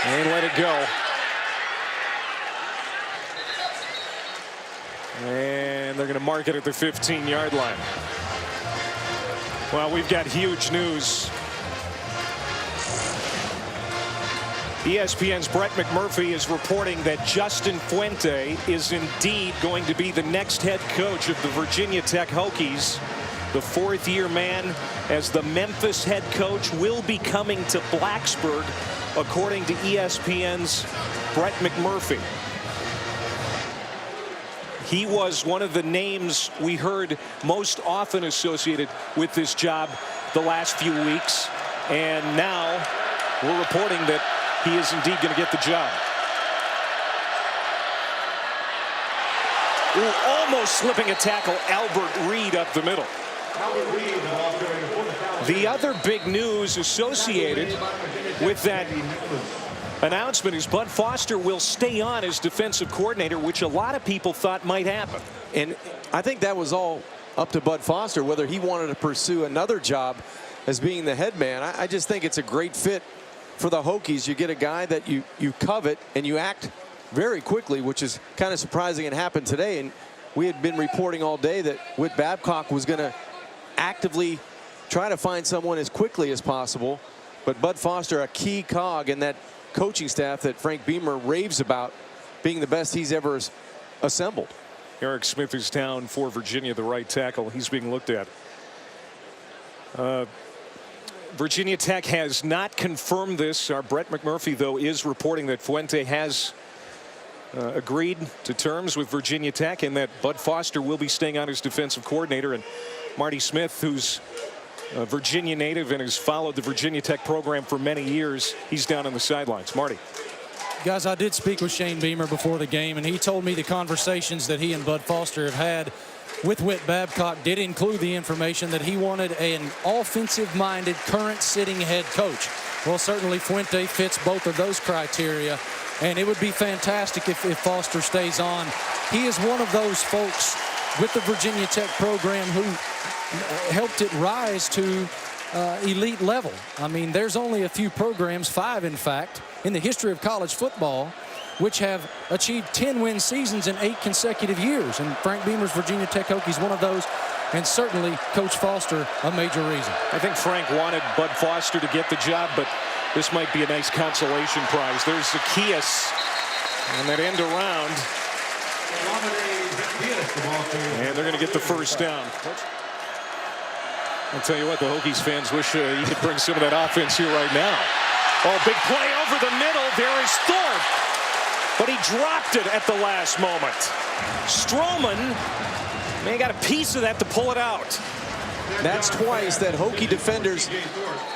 And let it go. And they're going to mark it at the 15-yard line. Well, we've got huge news. ESPN's Brett McMurphy is reporting that Justin Fuente is indeed going to be the next head coach of the Virginia Tech Hokies. The fourth-year man as the Memphis head coach will be coming to Blacksburg, according to ESPN's Brett McMurphy. He was one of the names we heard most often associated with this job the last few weeks, and now we're reporting that he is indeed going to get the job. Ooh, almost slipping a tackle, Albert Reed up the middle. The other big news associated with that announcement is Bud Foster will stay on as defensive coordinator, which a lot of people thought might happen. And I think that was all up to Bud Foster, whether he wanted to pursue another job as being the head man. I just think it's a great fit for the Hokies. You get a guy that you covet and you act very quickly, which is kind of surprising. It happened today, and we had been reporting all day that Whit Babcock was going to actively try to find someone as quickly as possible. But Bud Foster, a key cog in that coaching staff that Frank Beamer raves about being the best he's ever assembled. Eric Smith is down for Virginia, the right tackle. He's being looked at. Virginia Tech has not confirmed this. Our Brett McMurphy, though, is reporting that Fuente has agreed to terms with Virginia Tech and that Bud Foster will be staying on as defensive coordinator. And Marty Smith, who's a Virginia native and has followed the Virginia Tech program for many years, he's down on the sidelines. Marty. Guys, I did speak with Shane Beamer before the game, and he told me the conversations that he and Bud Foster have had with Whit Babcock did include the information that he wanted an offensive-minded, current sitting head coach. Well, certainly Fuente fits both of those criteria, and it would be fantastic if Foster stays on. He is one of those folks with the Virginia Tech program who helped it rise to elite level. I mean, there's only a few programs, 5 in fact, in the history of college football, which have achieved 10-win seasons in 8 consecutive years. And Frank Beamer's Virginia Tech Hokies one of those, and certainly Coach Foster a major reason. I think Frank wanted Bud Foster to get the job, but this might be a nice consolation prize. There's Zacchaeus on that end around. And they're going to get the first down. I'll tell you what, the Hokies fans wish you could bring some of that offense here right now. Oh, big play over the middle. There is Thorpe. But he dropped it at the last moment. Stroman, man, got a piece of that to pull it out. That's twice that Hokie defenders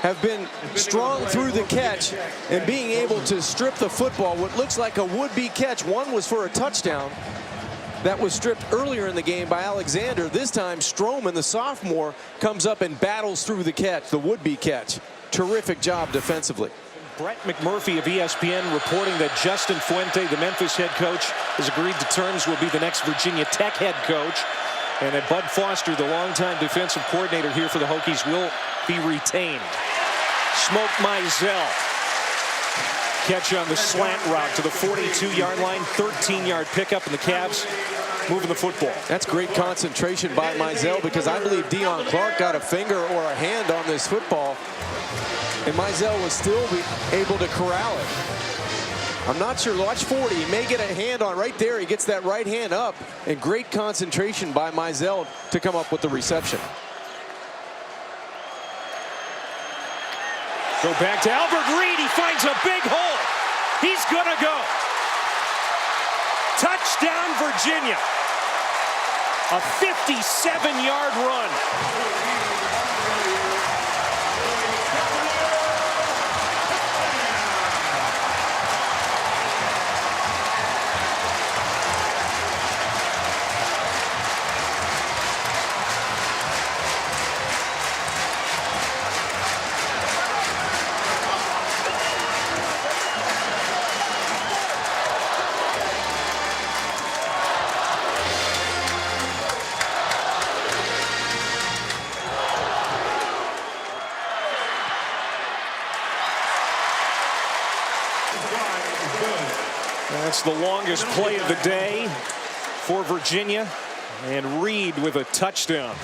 have been strong through the catch and being able to strip the football. What looks like a would-be catch. One was for a touchdown that was stripped earlier in the game by Alexander. This time, Stroman, the sophomore, comes up and battles through the catch, the would-be catch. Terrific job defensively. Brett McMurphy of ESPN reporting that Justin Fuente, the Memphis head coach, has agreed to terms, will be the next Virginia Tech head coach. And that Bud Foster, the longtime defensive coordinator here for the Hokies, will be retained. Smoke Mizell. Catch on the slant route to the 42-yard line, 13-yard pickup, and the Cavs moving the football. That's great concentration by Mizell, because I believe Deion Clark got a finger or a hand on this football, and Mizell was still able to corral it. I'm not sure. Watch 40. He may get a hand on right there. He gets that right hand up, and great concentration by Mizell to come up with the reception. Go back to Albert Reed. He finds a big hole. He's going to go. Touchdown, Virginia. A 57-yard run. That's the longest play of the day for Virginia, and Reed with a touchdown.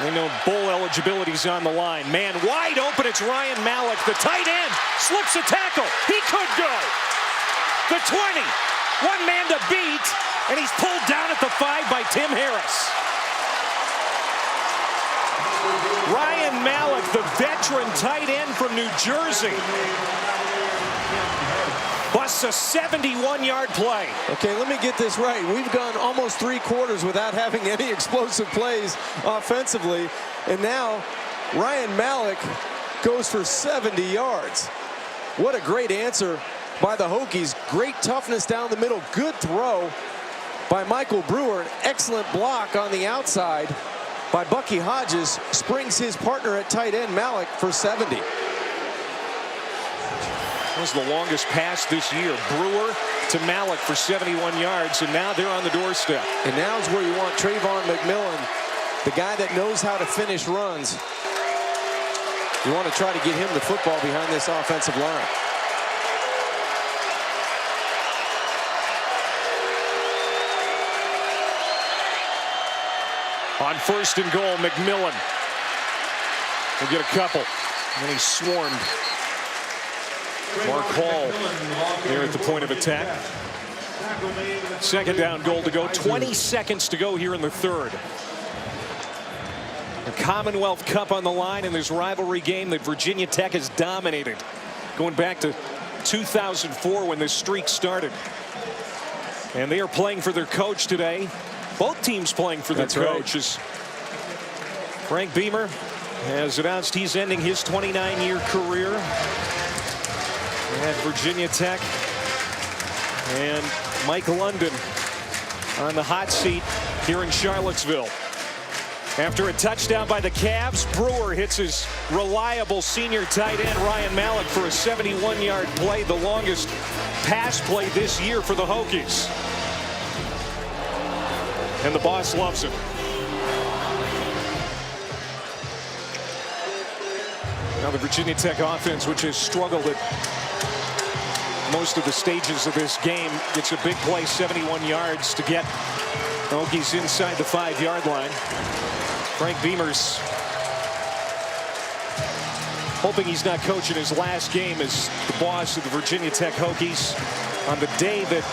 They know bowl eligibility's on the line. Man wide open, it's Ryan Malik, the tight end, slips a tackle. He could go. The 20, one man to beat. And he's pulled down at the 5 by Tim Harris. Ryan Malik, the veteran tight end from New Jersey. busts a 71-yard play. Okay, let me get this right. We've gone almost 3 quarters without having any explosive plays offensively. And now Ryan Mallett goes for 70 yards. What a great answer by the Hokies. Great toughness down the middle. Good throw by Michael Brewer. An excellent block on the outside by Bucky Hodges. Springs his partner at tight end, Mallett, for 70. That was the longest pass this year. Brewer to Mallett for 71 yards, and now they're on the doorstep. And now's where you want Trayvon McMillan, the guy that knows how to finish runs. You want to try to get him the football behind this offensive line. On 1st and goal, McMillan will get a couple. And then he's swarmed. Mark Hall there at the point of attack. 2nd down, goal to go. 20 seconds to go here in the 3rd. The Commonwealth Cup on the line in this rivalry game that Virginia Tech has dominated. Going back to 2004 when this streak started. And they are playing for their coach today. Both teams playing for their coaches. Frank Beamer has announced he's ending his 29-year career at Virginia Tech. And Mike London on the hot seat here in Charlottesville. After a touchdown by the Cavs, Brewer hits his reliable senior tight end Ryan Mallett for a 71-yard play, the longest pass play this year for the Hokies. And the boss loves it. Now the Virginia Tech offense, which has struggled at most of the stages of this game, gets a big play, 71 yards to get the Hokies inside the 5-yard line. Frank Beamer's hoping he's not coaching his last game as the boss of the Virginia Tech Hokies on the day that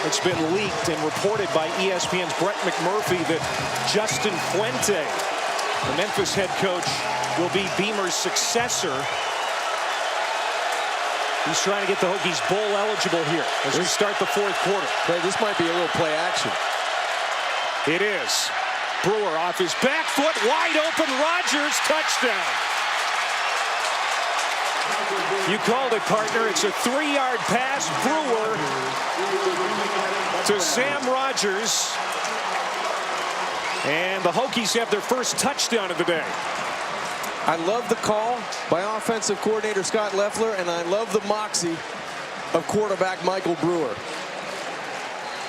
it's been leaked and reported by ESPN's Brett McMurphy that Justin Fuente, the Memphis head coach, will be Beamer's successor. He's trying to get the Hokies bowl eligible here as we start the 4th quarter. Okay, this might be a little play action. It is. Brewer off his back foot, wide open, Rogers, touchdown. You called it, partner. It's a 3-yard pass. Brewer to Sam Rogers. And the Hokies have their first touchdown of the day. I love the call by offensive coordinator Scott Loeffler, and I love the moxie of quarterback Michael Brewer.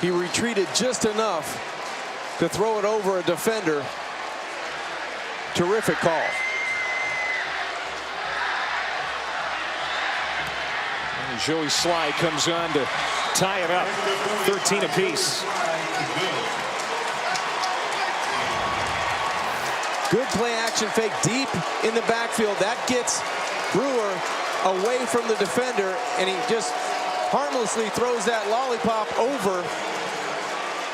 He retreated just enough to throw it over a defender. Terrific call. And Joey Sly comes on to tie it up. 13 apiece. Good play action fake deep in the backfield. That gets Brewer away from the defender, and he just harmlessly throws that lollipop over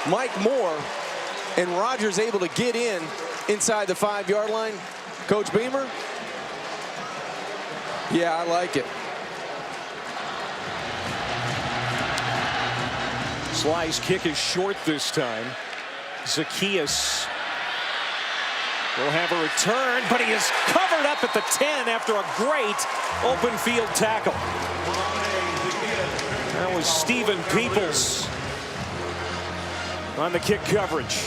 Mike Moore, and Rogers able to get in inside the 5-yard line. Coach Beamer? Yeah, I like it. Sly's kick is short this time. Zacchaeus will have a return, but he is covered up at the 10 after a great open field tackle. That was Stephen Peoples on the kick coverage.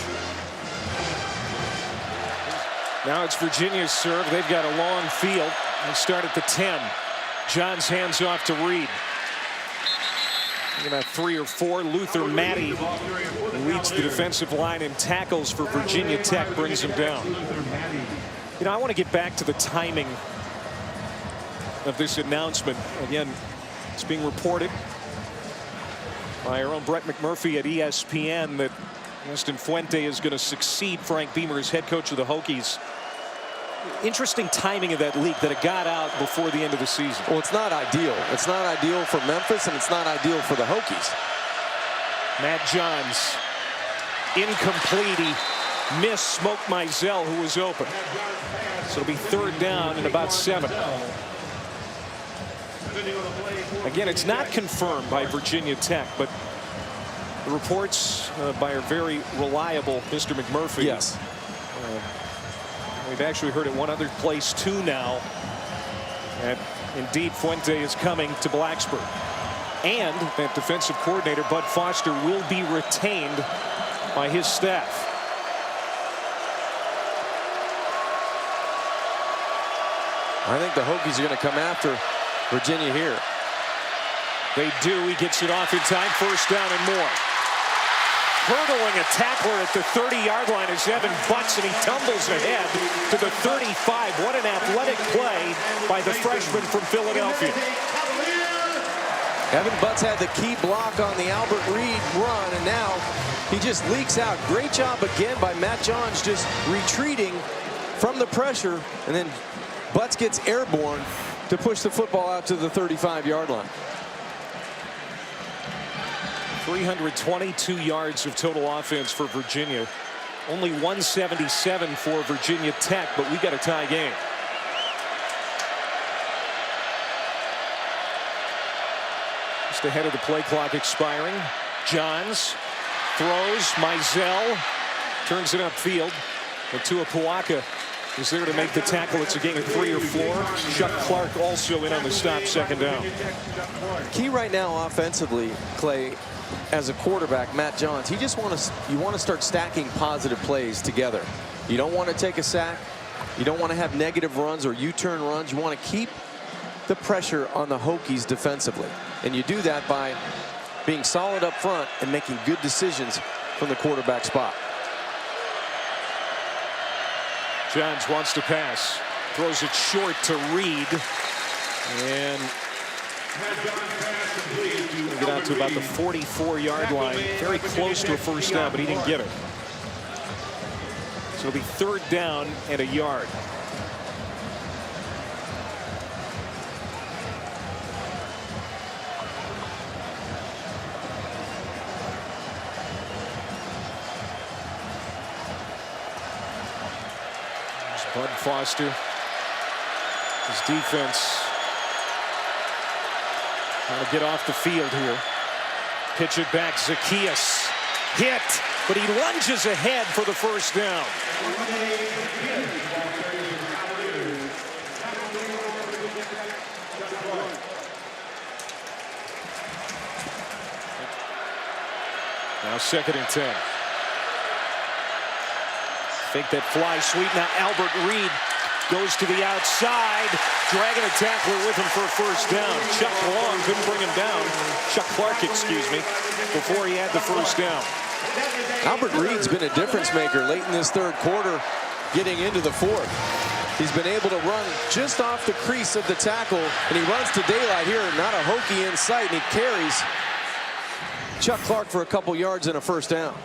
Now it's Virginia's serve. They've got a long field. They start at the 10. Johns hands off to Reed. About 3 or 4. Luther Matty leads the defensive line in tackles for Virginia Tech, brings him down. You know, I want to get back to the timing of this announcement. Again, it's being reported by our own Brett McMurphy at ESPN that Justin Fuente is going to succeed Frank Beamer as head coach of the Hokies. Interesting timing of that leak that it got out before the end of the season. Well, it's not ideal. It's not ideal for Memphis, and it's not ideal for the Hokies. Matt Johns, incomplete. He missed Smoke Mizell, who was open. So it'll be 3rd down and about 7. Again, it's not confirmed by Virginia Tech, but the reports by our very reliable Mr. McMurphy. Yes. We've actually heard it one other place too now. And indeed, Fuente is coming to Blacksburg. And that defensive coordinator, Bud Foster, will be retained by his staff. I think the Hokies are going to come after Virginia here. They do. He gets it off in time. First down and more. Hurdling a tackler at the 30-yard line is Evan Butts, and he tumbles ahead to the 35. What an athletic play by the freshman from Philadelphia. Evan Butts had the key block on the Albert Reed run, and now he just leaks out. Great job again by Matt Johns, just retreating from the pressure, and then Butts gets airborne to push the football out to the 35-yard line. 322 yards of total offense for Virginia. Only 177 for Virginia Tech, but we got a tie game. Just ahead of the play clock expiring. Johns throws. Mizell turns it upfield. And Tua Puaka is there to make the tackle. It's a gain of 3 or 4. Chuck Clark also in on the stop, second down. Key right now offensively, Clay, as a quarterback, Matt Johns, you want to start stacking positive plays together. You don't want to take a sack. You don't want to have negative runs or U-turn runs. You want to keep the pressure on the Hokies defensively. And you do that by being solid up front and making good decisions from the quarterback spot. Johns wants to pass. Throws it short to Reed. And we'll get out to about the 44-yard line. Very close to a first down, but he didn't get it. So it'll be third down and a yard. Bud Foster, his defense trying to get off the field here. Pitch it back. Zacchaeus hit, but he lunges ahead for the first down. Now second and 10. Think that fly sweep. Now Albert Reed goes to the outside, dragging a tackler with him for a first down. Chuck Long couldn't bring him down. Chuck Clark, excuse me, before he had the first down. Albert Reed's been a difference maker late in this third quarter, getting into the fourth. He's been able to run just off the crease of the tackle, and he runs to daylight here. Not a Hokie in sight, and he carries Chuck Clark for a couple yards and a first down.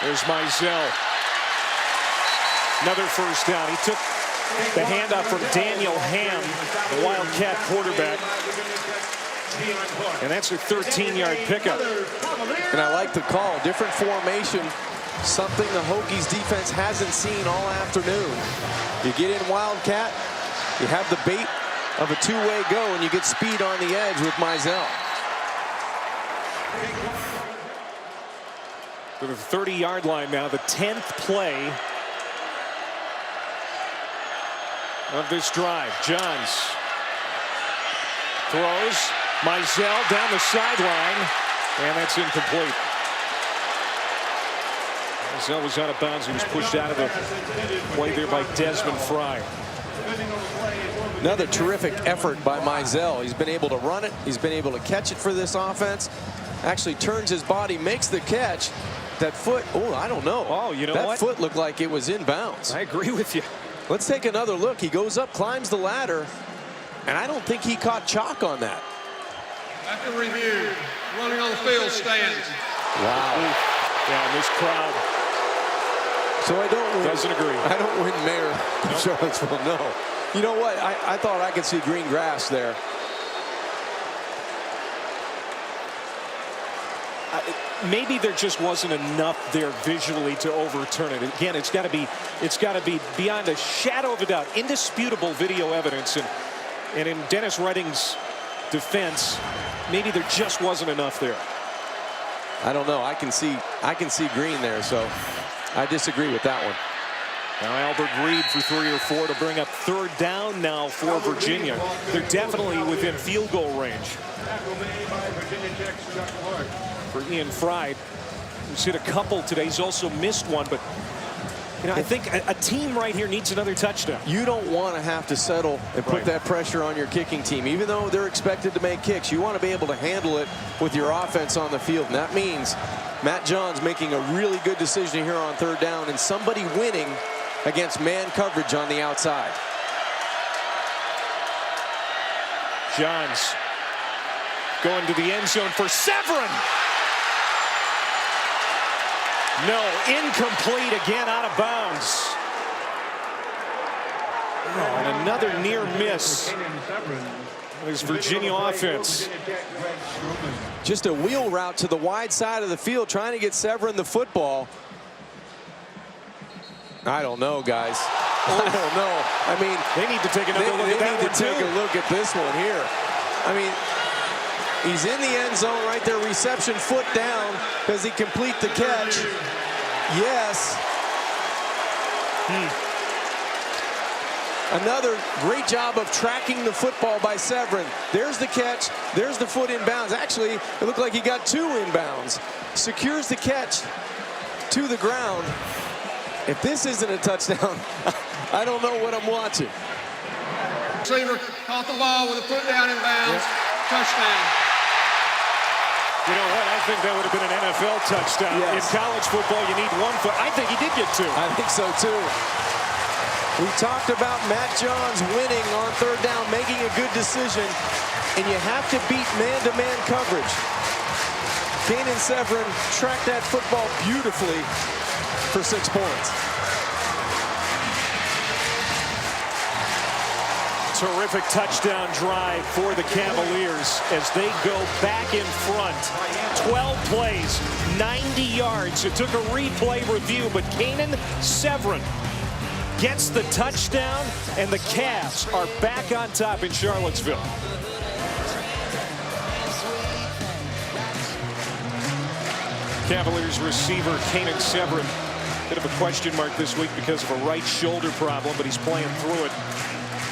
There's Mizell. Another first down. He took the handoff from Daniel Ham, the Wildcat quarterback. And that's a 13-yard pickup. And I like the call. Different formation. Something the Hokies defense hasn't seen all afternoon. You get in Wildcat, you have the bait of a two-way go, and you get speed on the edge with Mizell. To the 30-yard line now, the 10th play of this drive. Johns throws. Mizell down the sideline, and that's incomplete. Mizell was out of bounds. He was pushed out of the play there by Desmond Fry. Another terrific effort by Mizell. He's been able to run it. He's been able to catch it for this offense. Actually turns his body, makes the catch. That foot, oh, I don't know. Oh, you know that what? Foot looked like it was in bounds. I agree with you. Let's take another look. He goes up, climbs the ladder, and I don't think he caught chalk on that. After review, running on the field stands. Wow. Yeah, this crowd So I don't win. Doesn't agree. I don't win mayor of Charlottesville, no. You know what? I thought I could see green grass there. maybe there just wasn't enough there visually to overturn it. Again, it's got to be beyond a shadow of a doubt, indisputable video evidence. And in Dennis Redding's defense, maybe there just wasn't enough there. I don't know. I can see green there, so I disagree with that one. Now Albert Reed for 3 or 4 to bring up 3rd down now for Virginia. They're definitely within field goal range. For Ian Fried, who's hit a couple today. He's also missed one, but you know, I think a team right here needs another touchdown. You don't want to have to settle and put that pressure on your kicking team. Even though they're expected to make kicks, you want to be able to handle it with your offense on the field. And that means Matt Johns making a really good decision here on 3rd down and somebody winning against man coverage on the outside. Johns going to the end zone for Severin. No, incomplete again, out of bounds. Oh, and another near miss. This Virginia offense. Just a wheel route to the wide side of the field, trying to get Severin the football. I don't know, guys. I don't know. I mean, they need to take another look at that one, too. They need to take a look at this one here. I mean, he's in the end zone right there, reception foot down. Does he complete the catch? Yes. Another great job of tracking the football by Severin. There's the catch. There's the foot inbounds. Actually, it looked like he got 2 inbounds. Secures the catch to the ground. If this isn't a touchdown, I don't know what I'm watching. Receiver caught the ball with a foot down in bounds. Touchdown. You know what? I think that would have been an NFL touchdown. Yes. In college football, you need 1 foot. I think he did get 2. I think so, too. We talked about Matt Johns winning on 3rd down, making a good decision, and you have to beat man-to-man coverage. Kanan Severin tracked that football beautifully for 6 points. Terrific touchdown drive for the Cavaliers as they go back in front. 12 plays, 90 yards. It took a replay review, but Kanan Severin gets the touchdown, and the Cavs are back on top in Charlottesville. Cavaliers receiver Kanan Severin, bit of a question mark this week because of a right shoulder problem, but he's playing through it.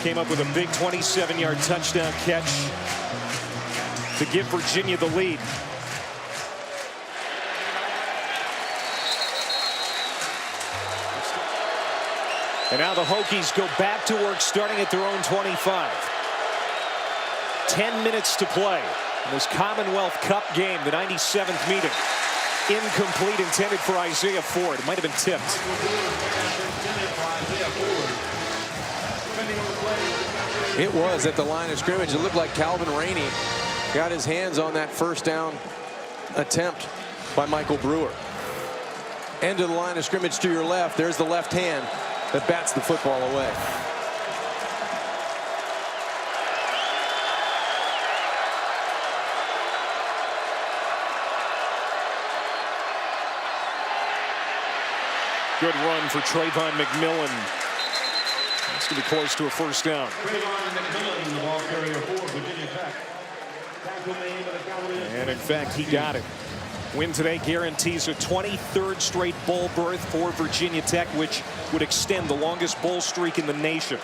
Came up with a big 27-yard touchdown catch to give Virginia the lead. And now the Hokies go back to work, starting at their own 25. 10 minutes to play in this Commonwealth Cup game, the 97th meeting. Incomplete, intended for Isaiah Ford. It might have been tipped. It was at the line of scrimmage. It looked like Calvin Rainey got his hands on that 1st down attempt by Michael Brewer. End of the line of scrimmage to your left. There's the left hand that bats the football away. Good run for Trayvon McMillan. It's going to be close to a 1st down. And in fact, he got it. Win today guarantees a 23rd straight bowl berth for Virginia Tech, which would extend the longest bowl streak in the nation.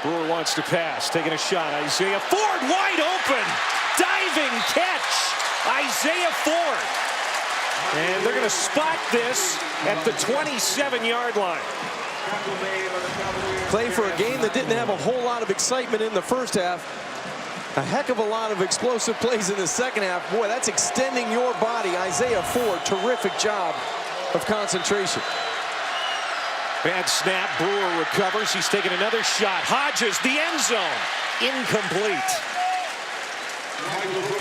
Brewer wants to pass, taking a shot. Isaiah Ford wide open. Diving catch. Isaiah Ford. And they're going to spot this at the 27-yard line. Play for a game that didn't have a whole lot of excitement in the 1st half. A heck of a lot of explosive plays in the 2nd half. Boy, that's extending your body. Isaiah Ford, terrific job of concentration. Bad snap. Brewer recovers. He's taking another shot. Hodges, the end zone. Incomplete.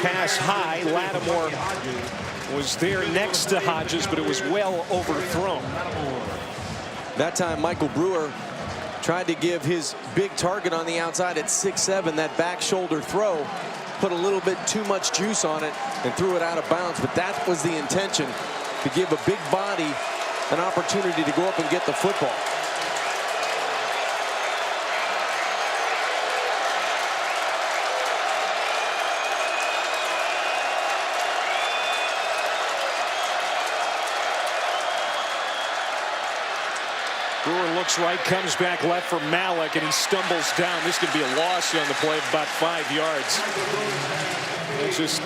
Pass high. Lattimore was there next to Hodges, but it was well overthrown. That time, Michael Brewer tried to give his big target on the outside at 6'7", that back shoulder throw. put a little bit too much juice on it and threw it out of bounds, but that was the intention, to give a big body an opportunity to go up and get the football. Brewer looks right, comes back left for Malik, and he stumbles down. This could be a loss on the play of about 5 yards. It just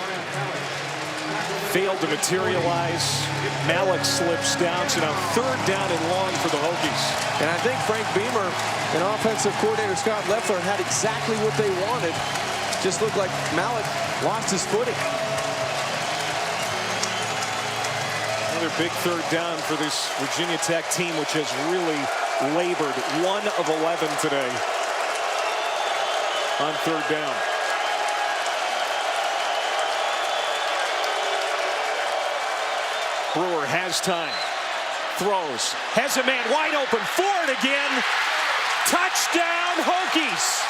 failed to materialize. Malik slips down, so now 3rd down and long for the Hokies. And I think Frank Beamer and offensive coordinator Scott Loeffler had exactly what they wanted. Just looked like Malik lost his footing. Another big 3rd down for this Virginia Tech team, which has really labored. 1 of 11 today on 3rd down. Brewer has time. Throws. Has a man wide open. Ford again. Touchdown, Hokies.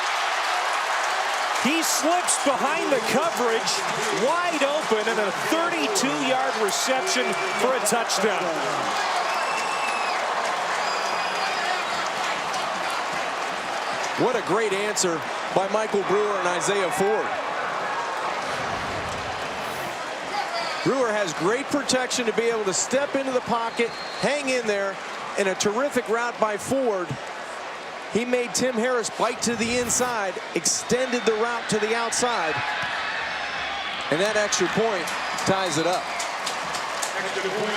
He slips behind the coverage, wide open, and a 32-yard reception for a touchdown. What a great answer by Michael Brewer and Isaiah Ford. Brewer has great protection to be able to step into the pocket, hang in there, and a terrific route by Ford. He made Tim Harris bite to the inside, extended the route to the outside, and that extra point ties it up.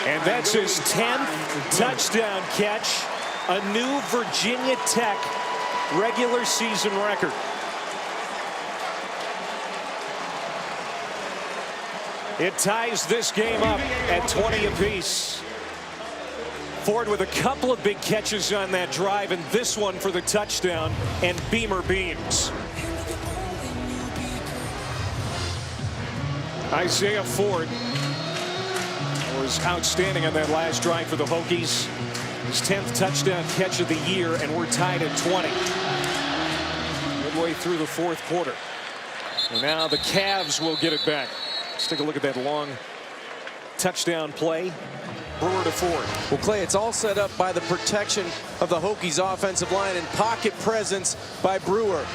And that's his 10th touchdown catch, a new Virginia Tech regular season record. It ties this game up at 20 apiece. Ford with a couple of big catches on that drive, and this one for the touchdown, and Beamer beams. Isaiah Ford was outstanding on that last drive for the Hokies. His 10th touchdown catch of the year, and we're tied at 20. Midway through the 4th quarter. And now the Cavs will get it back. Let's take a look at that long touchdown play. Brewer to Ford. Well, Clay, it's all set up by the protection of the Hokies offensive line and pocket presence by Brewer.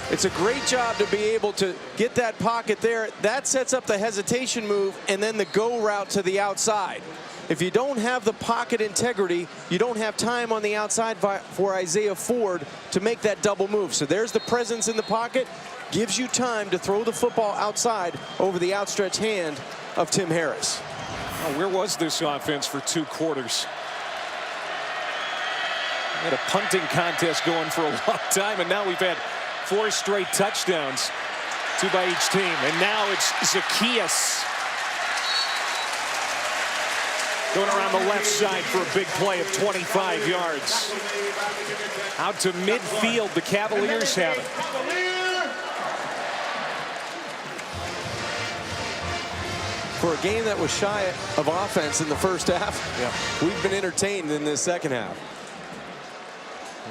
It's a great job to be able to get that pocket there. That sets up the hesitation move and then the go route to the outside. If you don't have the pocket integrity, you don't have time on the outside for Isaiah Ford to make that double move. So there's the presence in the pocket, gives you time to throw the football outside over the outstretched hand of Tim Harris. Oh, where was this offense for 2 quarters? We had a punting contest going for a long time, and now we've had 4 straight touchdowns, 2 by each team. And now it's Zaccheaus going around the left side for a big play of 25 yards. Out to midfield, the Cavaliers have it. For a game that was shy of offense in the first half, we've been entertained in this second half.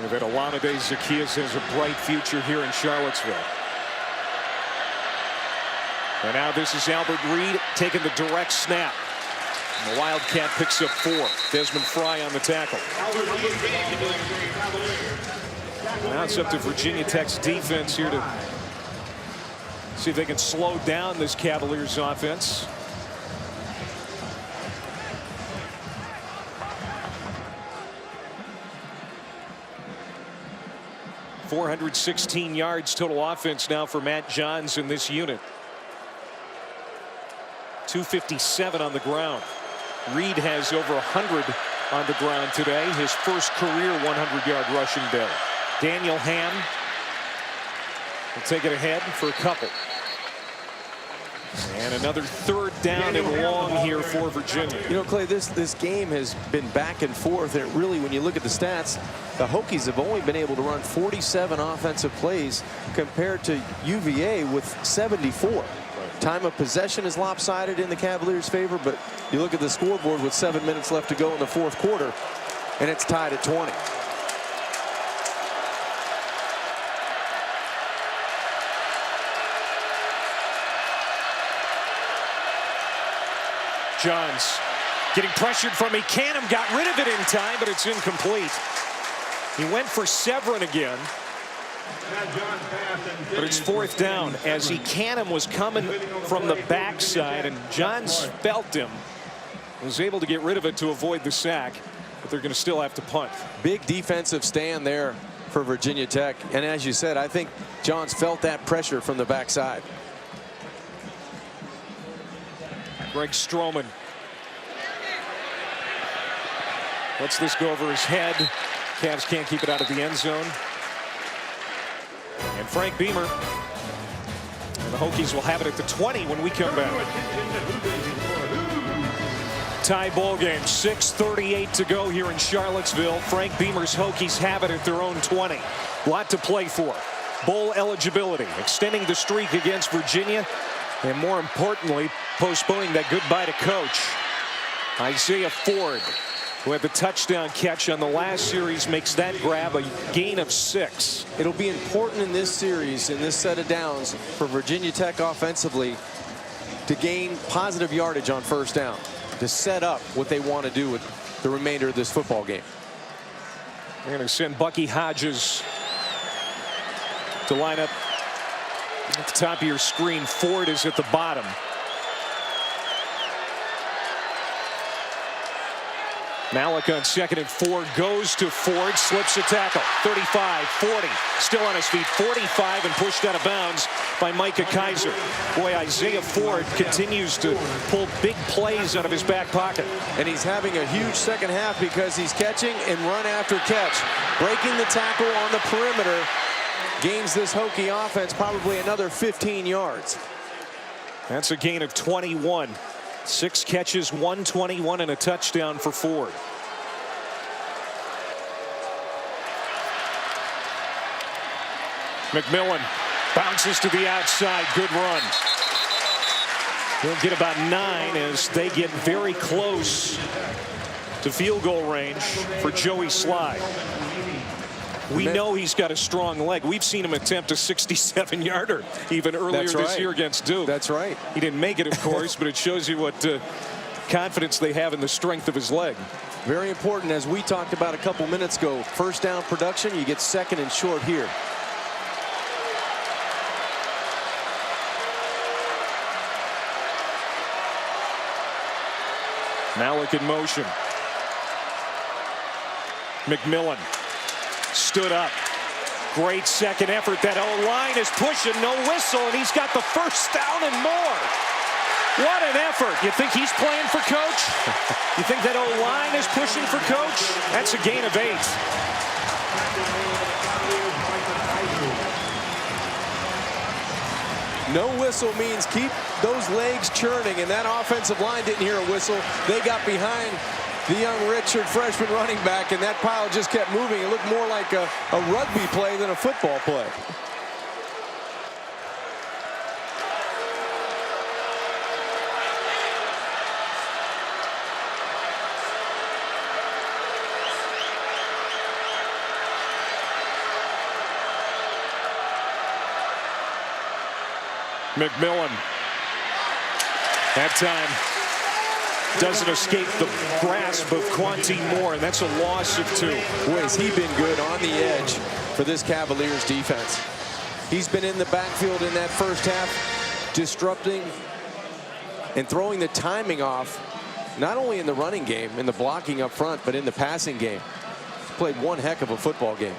We've had Olamide Zaccheaus has a bright future here in Charlottesville. And now this is Albert Reed taking the direct snap. And the Wildcat picks up 4. Desmond Fry on the tackle. Now it's up to Virginia Tech's defense here to see if they can slow down this Cavaliers offense. .416 yards total offense now for Matt Johns in this unit. 257 on the ground. Reed has over 100 on the ground today. His first career 100-yard rushing day. Daniel Ham will take it ahead for a couple. And another 3rd down and long here for Virginia. You know, Clay, this game has been back and forth, and really, when you look at the stats, the Hokies have only been able to run 47 offensive plays compared to UVA with 74. Time of possession is lopsided in the Cavaliers' favor, but you look at the scoreboard with 7 minutes left to go in the 4th quarter, and it's tied at 20. Johns getting pressured from Ecanem, got rid of it in time, but it's incomplete. He went for Severin again, but it's 4th down as Ecanem was coming from the backside, and Johns felt him, was able to get rid of it to avoid the sack, but they're going to still have to punt. Big defensive stand there for Virginia Tech, and as you said, I think Johns felt that pressure from the backside. Greg Stroman lets this go over his head. Cavs can't keep it out of the end zone. And Frank Beamer and the Hokies will have it at the 20 when we come back. Tie ball game, 6:38 to go here in Charlottesville. Frank Beamer's Hokies have it at their own 20. A lot to play for. Bowl eligibility, extending the streak against Virginia, and more importantly, postponing that goodbye to coach. Isaiah Ford, who had the touchdown catch on the last series, makes that grab a gain of 6. It'll be important in this series, in this set of downs, for Virginia Tech offensively to gain positive yardage on 1st down, to set up what they want to do with the remainder of this football game. They're going to send Bucky Hodges to line up at the top of your screen. Ford is at the bottom. Malik on 2nd and 4, goes to Ford, slips a tackle. 35, 40, still on his feet. 45 and pushed out of bounds by Micah Kiser. Boy, Isaiah Ford continues to pull big plays out of his back pocket. And he's having a huge second half because he's catching and run after catch. Breaking the tackle on the perimeter gains this Hokie offense probably another 15 yards. That's a gain of 21. 6 catches, 121, and a touchdown for Ford. McMillan bounces to the outside. Good run. He'll get about 9 as they get very close to field goal range for Joey Sly. We know he's got a strong leg. We've seen him attempt a 67-yarder even earlier this year against Duke. That's right. He didn't make it, of course, but it shows you what confidence they have in the strength of his leg. Very important, as we talked about a couple minutes ago. 1st down production, you get 2nd and short here. Malik in motion. McMillan stood up. Great second effort. That O-line is pushing, no whistle, and he's got the 1st down and more. What an effort. You think he's playing for coach? You think that O-line is pushing for coach? That's a gain of 8. No whistle means keep those legs churning, and that offensive line didn't hear a whistle. They got behind the young Richard freshman running back, and that pile just kept moving. It looked more like a rugby play than a football play. McMillan, that time, doesn't escape the grasp of Quanti Moore, and that's a loss of 2. Boy, has he been good on the edge for this Cavaliers defense. He's been in the backfield in that 1st half, disrupting and throwing the timing off, not only in the running game, in the blocking up front, but in the passing game. He's played one heck of a football game.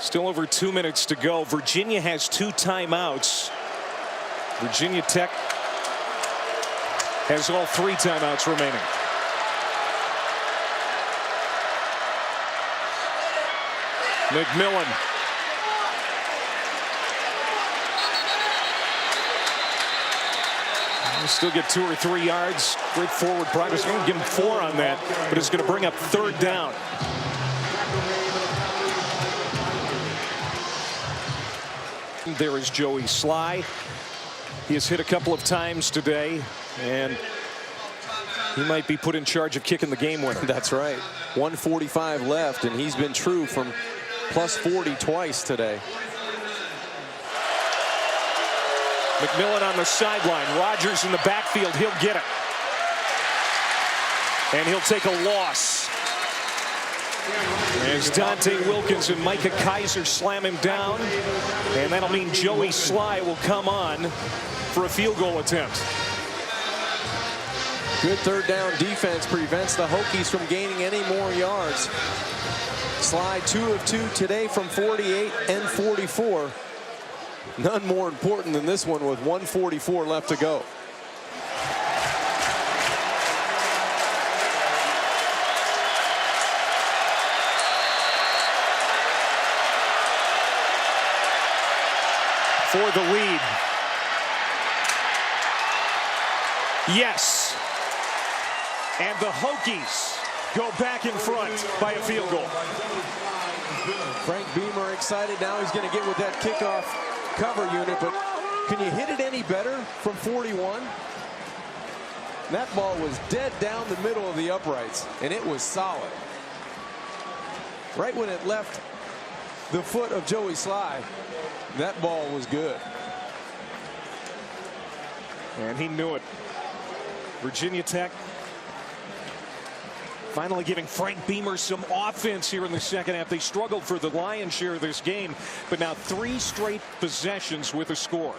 Still over 2 minutes to go. Virginia has 2 timeouts. Virginia Tech has all 3 timeouts remaining. McMillan. He'll still get 2 or 3 yards. Great forward progress. I'm going to give him 4 on that, but it's going to bring up 3rd down. There is Joey Sly. He has hit a couple of times today, and he might be put in charge of kicking the game winner. That's right. 1:45 left, and he's been true from plus 40 twice today. McMillan on the sideline. Rogers in the backfield. He'll get it. And he'll take a loss. As Dante Wilkins and Micah Kaiser slam him down. And that'll mean Joey Slye will come on for a field goal attempt. Good third down defense prevents the Hokies from gaining any more yards. Slye 2 of 2 today from 48 and 44. None more important than this one with 1:44 left to go. For the lead. Yes. And the Hokies go back in front by a field goal. Frank Beamer excited. Now he's going to get with that kickoff cover unit, but can you hit it any better from 41? That ball was dead down the middle of the uprights, and it was solid. Right when it left the foot of Joey Slye, that ball was good. And he knew it. Virginia Tech finally giving Frank Beamer some offense here in the second half. They struggled for the lion's share of this game, but now 3 straight possessions with a score.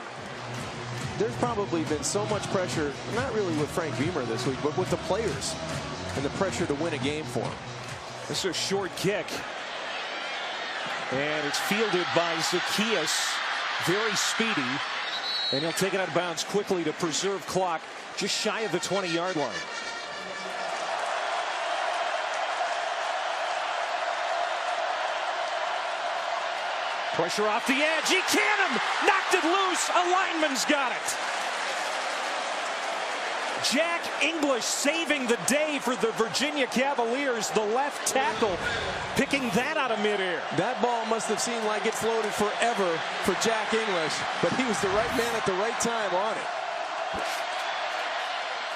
There's probably been so much pressure, not really with Frank Beamer this week, but with the players and the pressure to win a game for him. This is a short kick. And it's fielded by Zacchaeus. Very speedy. And he'll take it out of bounds quickly to preserve clock just shy of the 20-yard line. Pressure off the edge. He can him. Knocked it loose. A lineman's got it. Jack English saving the day for the Virginia Cavaliers. The left tackle picking that out of midair. That ball must have seemed like it floated forever for Jack English, but he was the right man at the right time on it.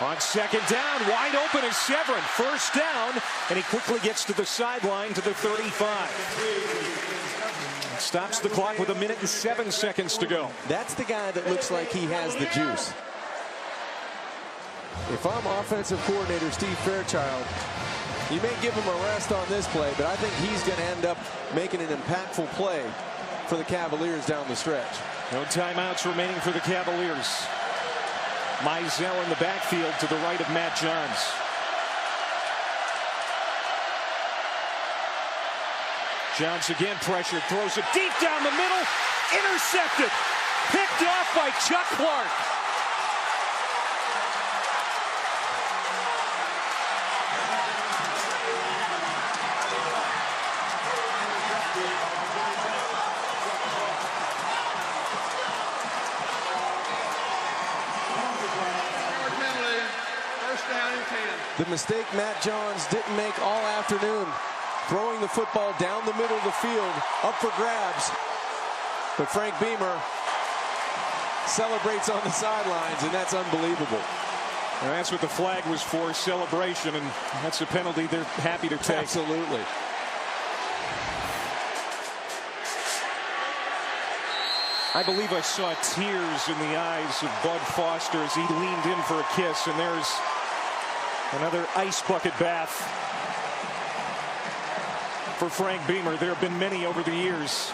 On second down, wide open is Severin. First down, and he quickly gets to the sideline to the 35. Stops the clock with 1 minute and 7 seconds to go. That's the guy that looks like he has the juice. If I'm offensive coordinator Steve Fairchild, you may give him a rest on this play, but I think he's going to end up making an impactful play for the Cavaliers down the stretch. No timeouts remaining for the Cavaliers. Mizell in the backfield to the right of Matt Johns. Johns again pressured, throws it deep down the middle, intercepted, picked off by Chuck Clark. The mistake Matt Johns didn't make all afternoon, throwing the football down the middle of the field, up for grabs. But Frank Beamer celebrates on the sidelines, and that's unbelievable. And that's what the flag was for, celebration, and that's a penalty they're happy to take. Absolutely. I believe I saw tears in the eyes of Bud Foster as he leaned in for a kiss, and there's another ice bucket bath for Frank Beamer. There have been many over the years.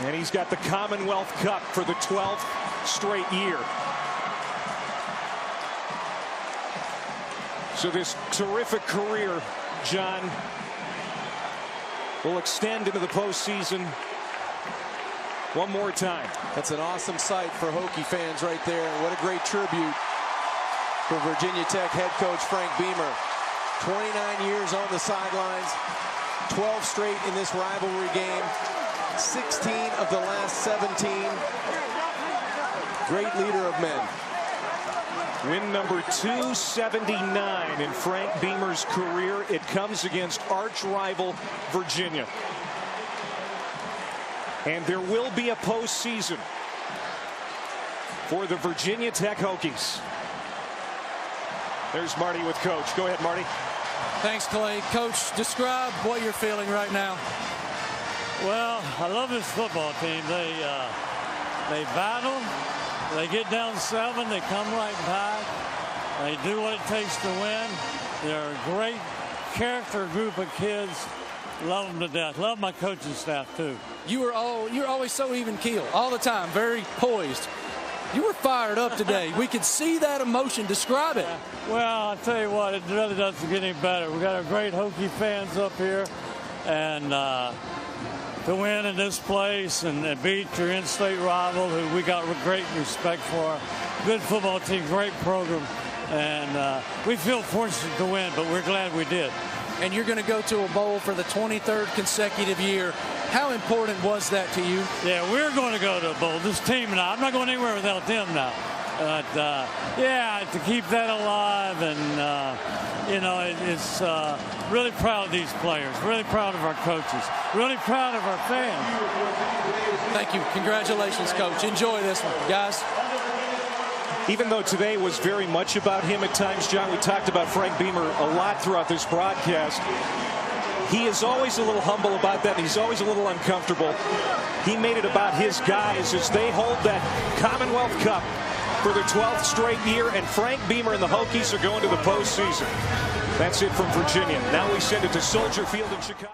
And he's got the Commonwealth Cup for the 12th straight year. So this terrific career, John, will extend into the postseason one more time. That's an awesome sight for Hokie fans right there. What a great tribute for Virginia Tech head coach Frank Beamer. 29 years on the sidelines, 12 straight in this rivalry game, 16 of the last 17. Great leader of men. Win number 279 in Frank Beamer's career. It comes against arch rival Virginia. And there will be a postseason for the Virginia Tech Hokies. There's Marty with Coach. Go ahead, Marty. Thanks, Clay. Coach, describe what you're feeling right now. Well, I love this football team. They battle. They get down 7. They come right back. They do what it takes to win. They're a great character group of kids. Love them to death. Love my coaching staff too. You're always so even keel all the time, very poised. You were fired up today. We could see that emotion. Describe it. Well, I'll tell you what, it really doesn't get any better. We got our great Hokie fans up here, and to win in this place and beat your in-state rival, who we got great respect for. Good football team, great program, and we feel fortunate to win, but we're glad we did. And you're going to go to a bowl for the 23rd consecutive year. How important was that to you? Yeah, we're going to go to a bowl. This team and I'm not going anywhere without them now. But, yeah, to keep that alive, and, you know, it's really proud of these players, really proud of our coaches, really proud of our fans. Thank you. Congratulations, Coach. Enjoy this one, guys. Even though today was very much about him at times, John, we talked about Frank Beamer a lot throughout this broadcast. He is always a little humble about that, and he's always a little uncomfortable. He made it about his guys as they hold that Commonwealth Cup for their 12th straight year, and Frank Beamer and the Hokies are going to the postseason. That's it from Virginia. Now we send it to Soldier Field in Chicago.